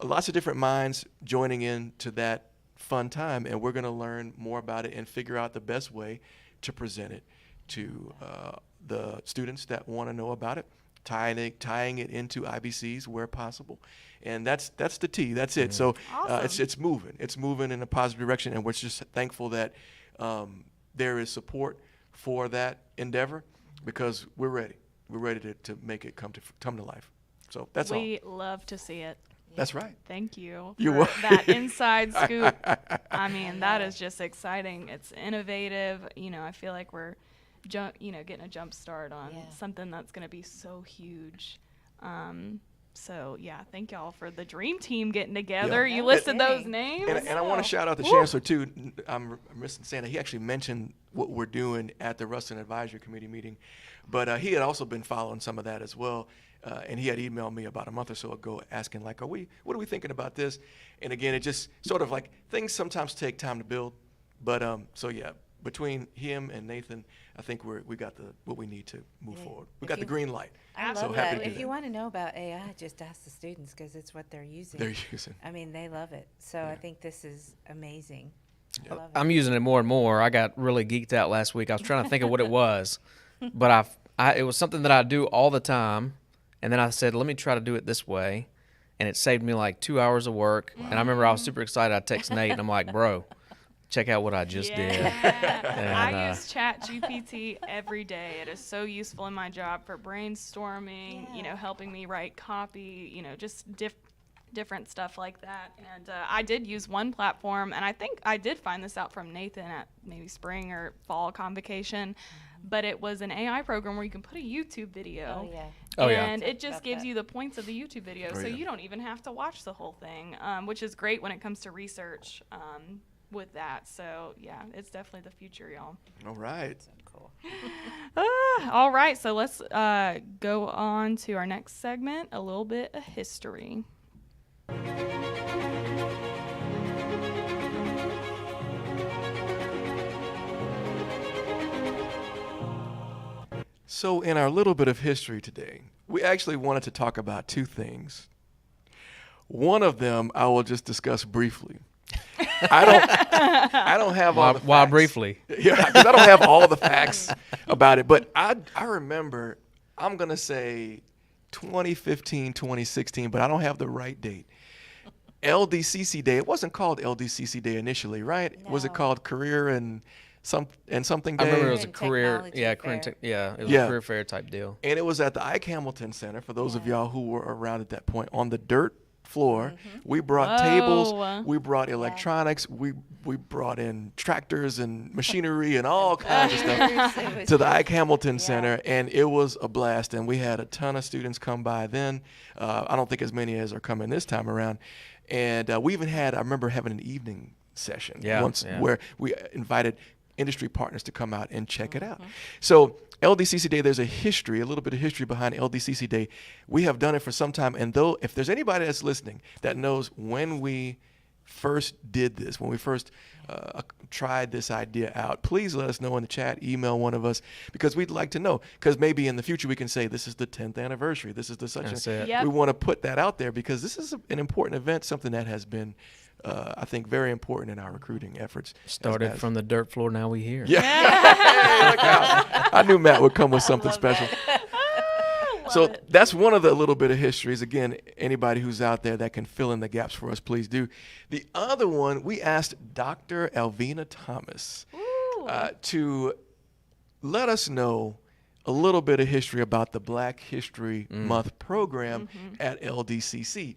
lots of different minds joining in to that fun time, and we're going to learn more about it and figure out the best way to present it to the students that want to know about it, tying it into IBCs where possible. And that's the T. That's it. So Awesome. it's moving in a positive direction, and we're just thankful that there is support for that endeavor, because we're ready to make it come to life. So that's all. We love to see it. That's right. Thank you You're for that inside scoop. I mean, that is just exciting. It's innovative. I feel like we're, getting a jump start on something that's going to be so huge. So yeah, thank y'all for the dream team getting together. Yeah. You listed Kidding. those names. And I want to shout out the chancellor too. I'm missing Santa. He actually mentioned what we're doing at the Ruston Advisory Committee meeting, but he had also been following some of that as well. And he had emailed me about a month or so ago asking, like, what are we thinking about this? And again, it just sort of like things sometimes take time to build. But so yeah, between him and Nathan, I think we got what we need to move forward. We got the green light. I So love happy that. to do If that. you want to know about AI, just ask the students, because it's what they're using. They're using. I mean, they love it. So I think this is amazing. I love it. I'm using it more and more. I got really geeked out last week. I was trying to think of what it was, but it was something that I do all the time, And then I said, let me try to do it this way. And it saved me like 2 hours of work. And I remember I was super excited. I text Nate and I'm like, bro, check out what I just did. And, I use ChatGPT every day. It is so useful in my job for brainstorming, helping me write copy, just different stuff like that. And I did use one platform, and I think I did find this out from Nathan at maybe spring or fall convocation, but it was an AI program where you can put a YouTube video. Oh, yeah. And it just gives you the points of the YouTube video, so you don't even have to watch the whole thing, which is great when it comes to research with that. So, yeah, it's definitely the future, y'all. All right. Cool. All right, so let's go on to our next segment, a little bit of history. So in our little bit of history today, we actually wanted to talk about two things. One of them I will just discuss briefly. I don't have all the facts. Why briefly? Yeah, because I don't have all the facts about it. But I remember, I'm going to say 2015, 2016, but I don't have the right date. LDCC Day. It wasn't called LDCC Day initially, right? No. Was it called Career and something Day? I remember it was a Career career, and Technology fair. it was a career fair type deal. And it was at the Ike Hamilton Center, for those of y'all who were around at that point, on the dirt floor. We brought tables, we brought electronics, we brought in tractors and machinery and all kinds of stuff to the Ike Hamilton Center, and it was a blast. And we had a ton of students come by then. I don't think as many as are coming this time around. And we even had, I remember having an evening session once where we invited industry partners to come out and check it out. So LDCC Day, there's a little bit of history behind LDCC Day. We have done it for some time, and though if there's anybody that's listening that knows when we first did this, when we first tried this idea out, please let us know in the chat, email one of us, because we'd like to know, because maybe in the future we can say this is the 10th anniversary, this is the such That's and it. Yep. we want to put that out there because this is an important event, something that has been I think very important in our recruiting efforts. Started from the dirt floor, now we here. Yeah. Hey, look out. I knew Matt would come with something special. So that's one of the little bit of histories. Again, anybody who's out there that can fill in the gaps for us, please do. The other one, we asked Dr. Alvina Thomas to let us know a little bit of history about the Black History Month program at LDCC.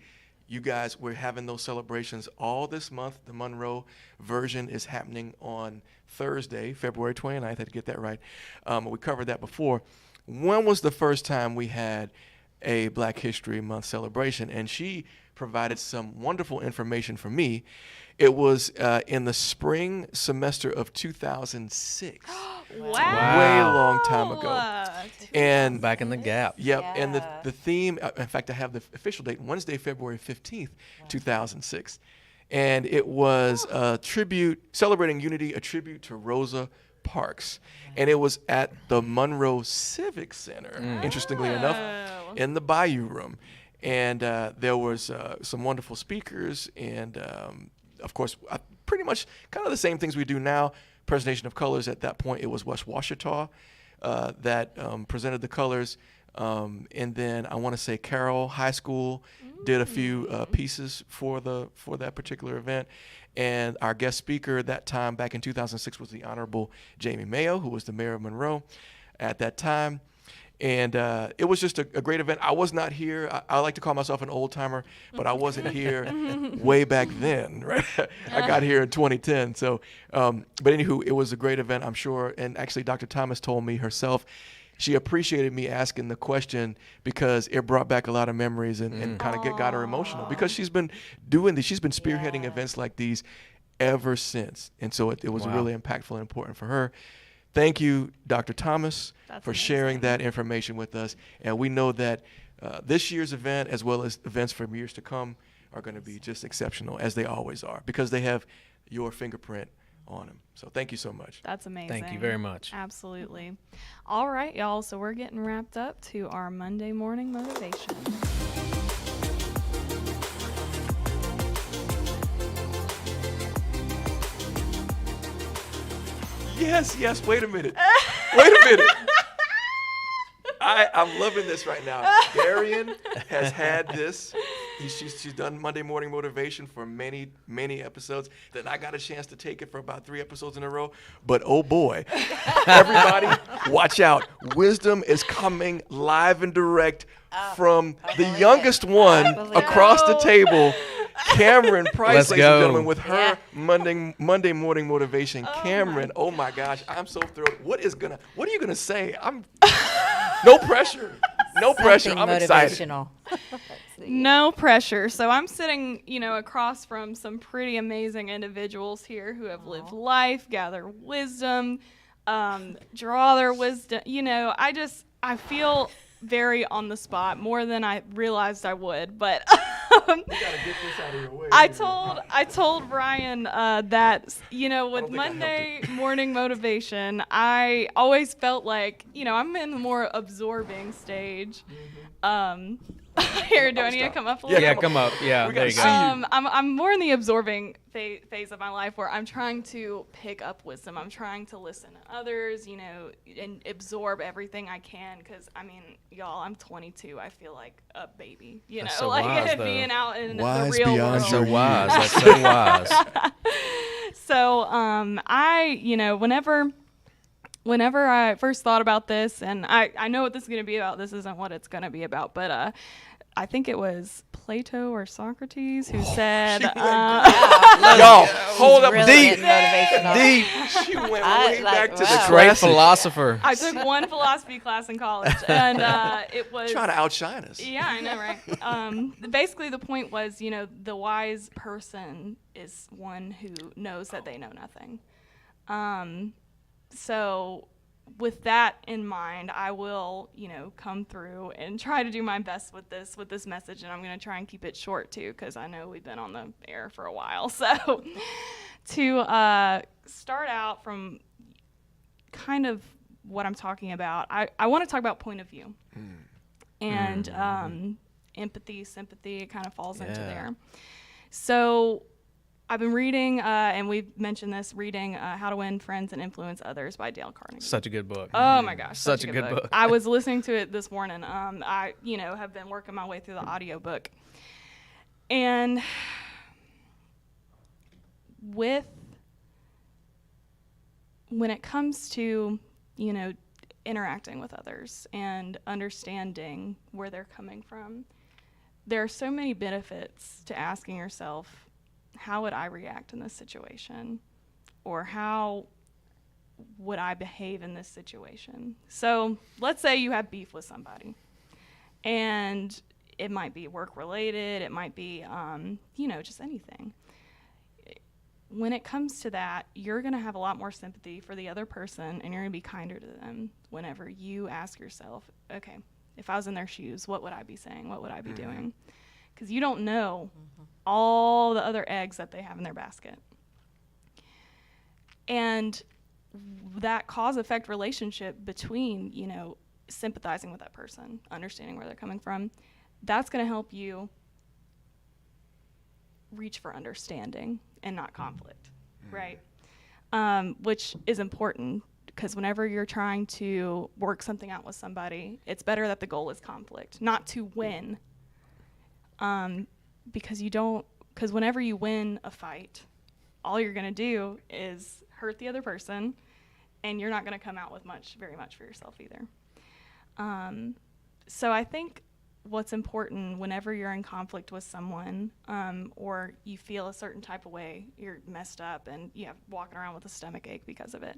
You guys, we're having those celebrations all this month. The Monroe version is happening on Thursday, February 29th. I had to get that right. We covered that before. When was the first time we had a Black History Month celebration? And she provided some wonderful information for me. It was in the spring semester of 2006. Wow. Way long time ago. And Back in the gap. Yep, and the theme, in fact, I have the official date, Wednesday, February 15th, 2006. And it was a tribute, celebrating unity, a tribute to Rosa Parks. And it was at the Monroe Civic Center, interestingly enough, in the Bayou Room. And there was some wonderful speakers and, of course, pretty much kind of the same things we do now. Presentation of colors. At that point, it was West Washita that presented the colors. And then I want to say Carroll High School did a few pieces for that particular event. And our guest speaker at that time, back in 2006, was the Honorable Jamie Mayo, who was the mayor of Monroe at that time. And it was just a great event. I was not here. I like to call myself an old timer, but I wasn't here way back then, right? I got here in 2010. So, but anywho, it was a great event, I'm sure. And actually, Dr. Thomas told me herself, she appreciated me asking the question because it brought back a lot of memories and kind of got her emotional because she's been doing this. She's been spearheading events like these ever since. And so it was really impactful and important for her. Thank you, Dr. Thomas, for sharing that information with us. And we know that this year's event, as well as events from years to come, are going to be just exceptional, as they always are, because they have your fingerprint on them. So thank you so much. That's amazing. Thank you very much. Absolutely. All right, y'all. So we're getting wrapped up to our Monday morning motivation. Yes, wait a minute. Wait a minute. I'm loving this right now. Darian has had this. She's done Monday Morning Motivation for many, many episodes. Then I got a chance to take it for about 3 episodes in a row. But oh boy, everybody, watch out. Wisdom is coming live and direct from the youngest one across the table, Cameron Price, Let's ladies and go. gentlemen, with her Monday Morning Motivation. Cameron, oh my gosh, I'm so thrilled. What are you gonna say? No pressure. No pressure. Something I'm excited. motivational. No pressure. So I'm sitting, across from some pretty amazing individuals here who have lived life, gather wisdom, draw their wisdom. I feel very on the spot, more than I realized I would. But You gotta get this out of your way. I told Brian that with think I helped Monday Morning Motivation, I always felt like I'm in the more absorbing stage. Here, do I need to come up a little? Yeah, come up. Yeah, We there you gotta go. see I'm more in the absorbing phase of my life where I'm trying to pick up wisdom. I'm trying to listen to others, and absorb everything I can. Because y'all, I'm 22. I feel like a baby, That's so wise, though. being out in Wise the real beyond world. That's so your wise. years. That's so wise. So whenever I first thought about this, and I know what this is going to be about. This isn't what it's going to be about, but I think it was Plato or Socrates who said, Y'all, hold up. Really Deep. getting motivational. Deep. She went way back to the wow. Great classics. philosopher. I took one philosophy class in college, and it was Trying to outshine us. Yeah, I know, right? Basically, the point was, the wise person is one who knows that they know nothing. So with that in mind, I will, come through and try to do my best with this message, and I'm going to try and keep it short too, because I know we've been on the air for a while. So to start out from kind of what I'm talking about, I want to talk about point of view and empathy, sympathy. It kind of falls into there. So I've been reading, and we've mentioned this, reading How to Win Friends and Influence Others by Dale Carnegie. Such a good book. Oh my gosh, Such a good book. I was listening to it this morning. I, have been working my way through the audiobook. And when it comes to, interacting with others and understanding where they're coming from, there are so many benefits to asking yourself, how would I react in this situation? Or how would I behave in this situation? So let's say you have beef with somebody, and it might be work related, it might be, just anything. When it comes to that, you're going to have a lot more sympathy for the other person, and you're going to be kinder to them whenever you ask yourself, okay, if I was in their shoes, what would I be saying? What would I be doing? Because you don't know all the other eggs that they have in their basket. And that cause-effect relationship between, sympathizing with that person, understanding where they're coming from, that's going to help you reach for understanding and not conflict, right? Which is important, because whenever you're trying to work something out with somebody, it's better that the goal is conflict, not to win. Because whenever you win a fight, all you're going to do is hurt the other person, and you're not going to come out with very much for yourself either. So I think what's important whenever you're in conflict with someone, or you feel a certain type of way, you're messed up and walking around with a stomach ache because of it,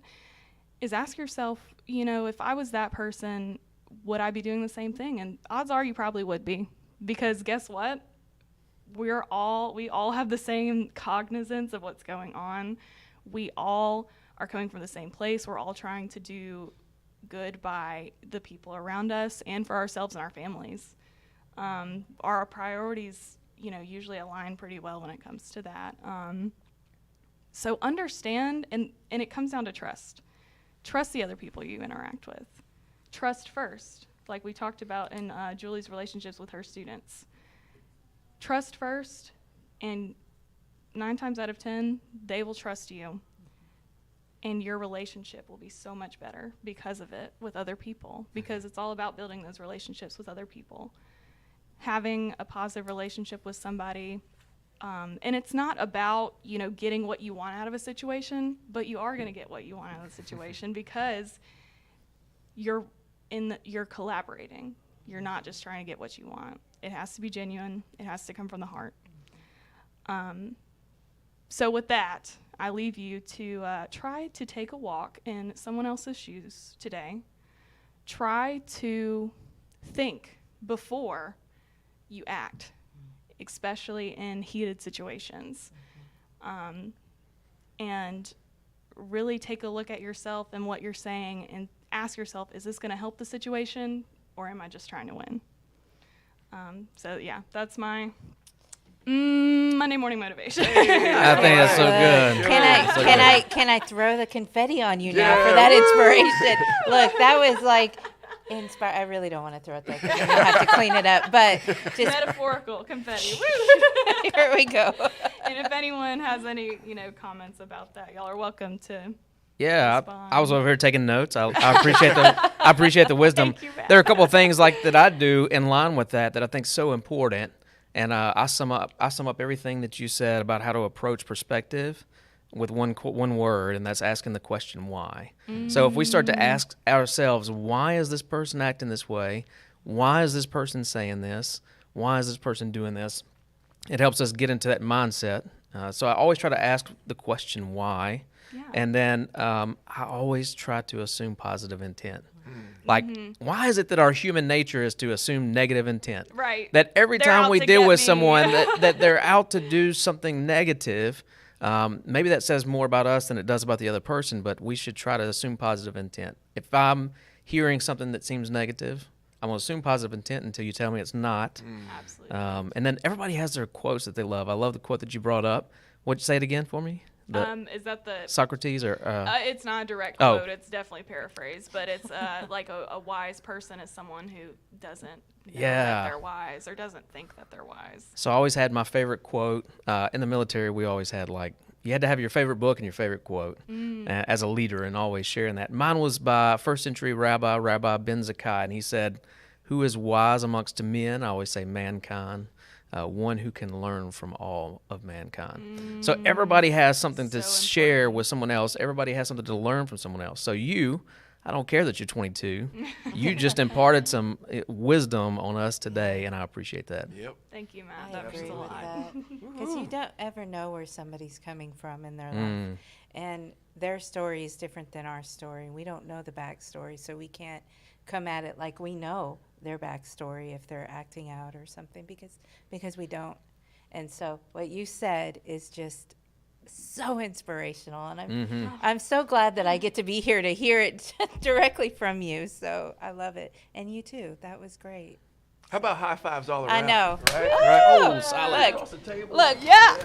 is ask yourself, if I was that person, would I be doing the same thing? And odds are you probably would be. Because guess what? We all have the same cognizance of what's going on. We all are coming from the same place. We're all trying to do good by the people around us and for ourselves and our families. Our priorities, usually align pretty well when it comes to that. So understand, and it comes down to trust. Trust the other people you interact with. Trust first, like we talked about in Julie's relationships with her students. Trust first, and 9 times out of 10, they will trust you. and your relationship will be so much better because of it with other people, because it's all about building those relationships with other people. Having a positive relationship with somebody, and it's not about, getting what you want out of a situation, but you are going to get what you want out of the situation because you're collaborating. You're not just trying to get what you want. It has to be genuine. It has to come from the heart. So with that, I leave you to try to take a walk in someone else's shoes today. Try to think before you act, especially in heated situations. And really take a look at yourself and what you're saying and ask yourself, is this going to help the situation or am I just trying to win? So yeah, that's my Monday morning motivation. I think that's so good. Can I throw the confetti on you now for that inspiration? Look, that was like I really don't want to throw it there because I'm gonna have to clean it up. But just Metaphorical confetti. here we go. And if anyone has any, comments about that, y'all are welcome to. Yeah, respond. I was over here taking notes. I appreciate the wisdom. Thank you, Matt. There are a couple of things like that I do in line with that I think is so important. And I sum up everything that you said about how to approach perspective with one word, and that's asking the question why. So if we start to ask ourselves, why is this person acting this way? Why is this person saying this? Why is this person doing this? It helps us get into that mindset. So I always try to ask the question why, and then I always try to assume positive intent. Like, why is it that our human nature is to assume negative intent? Right. That every They're time out we to deal get with me. someone that they're out to do something negative, maybe that says more about us than it does about the other person, but we should try to assume positive intent. If I'm hearing something that seems negative, I'm going to assume positive intent until you tell me it's not. Absolutely. And then everybody has their quotes that they love. I love the quote that you brought up. What'd you say it again for me? Is that the Socrates or it's not a direct Oh. quote. It's definitely paraphrased, but it's like a wise person is someone who doesn't know that they're wise or doesn't think that they're wise. So I always had my favorite quote. In the military, we always had you had to have your favorite book and your favorite quote as a leader, and always sharing that. Mine was by first century Rabbi Ben Zakkai, and he said, "Who is wise amongst men?" I always say mankind. One who can learn from all of mankind. So everybody has something to share with someone else. Everybody has something to learn from someone else. So I don't care that you're 22. You just imparted some wisdom on us today, and I appreciate that. Yep. Thank you, Matt. I That agree was a with lot. that because you don't ever know where somebody's coming from in their life, and their story is different than our story. We don't know the backstory, so we can't come at it like we know their backstory if they're acting out or something because we don't. And so what you said is just so inspirational, and I'm so glad that I get to be here to hear it directly from you. So I love it, and you too. That was great. How about high fives all around? I know. Right? Oh, solid. Across the table. Look, Yeah.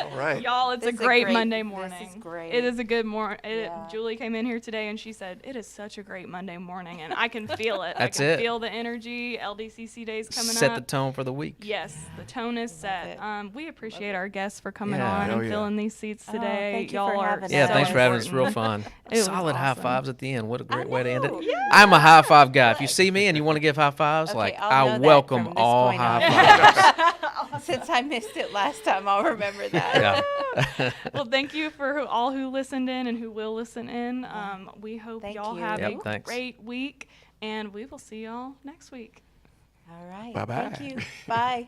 All right. Y'all, it's This a is a great great- Monday this morning. is great. It is a good morning. Yeah. Julie came in here today and she said, it is such a great Monday morning. And I can feel it. That's I can it. feel the energy. LDCC Day's coming Set up. the tone for the week. Yes, the tone is set. it. We appreciate our guests for coming Yeah. on Oh, and yeah. filling these seats Oh, today. thank you Y'all for are having Yeah, us. thanks So for having us. It's real important. fun. It was Solid high awesome. fives at the end. What a great way to end it. know. Yeah. I'm a high five guy. If you see me and you want to give high fives, Okay, I'll I know that welcome from this all point high on. fives. Since I missed it last time, I'll remember that. Yeah. Well, thank you for all who listened in and who will listen in. We hope Thank y'all you. have Yep, a thanks. great week, and we will see y'all next week. All right. Bye-bye. Thank you. Bye.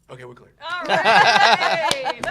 Okay, we're clear. All right.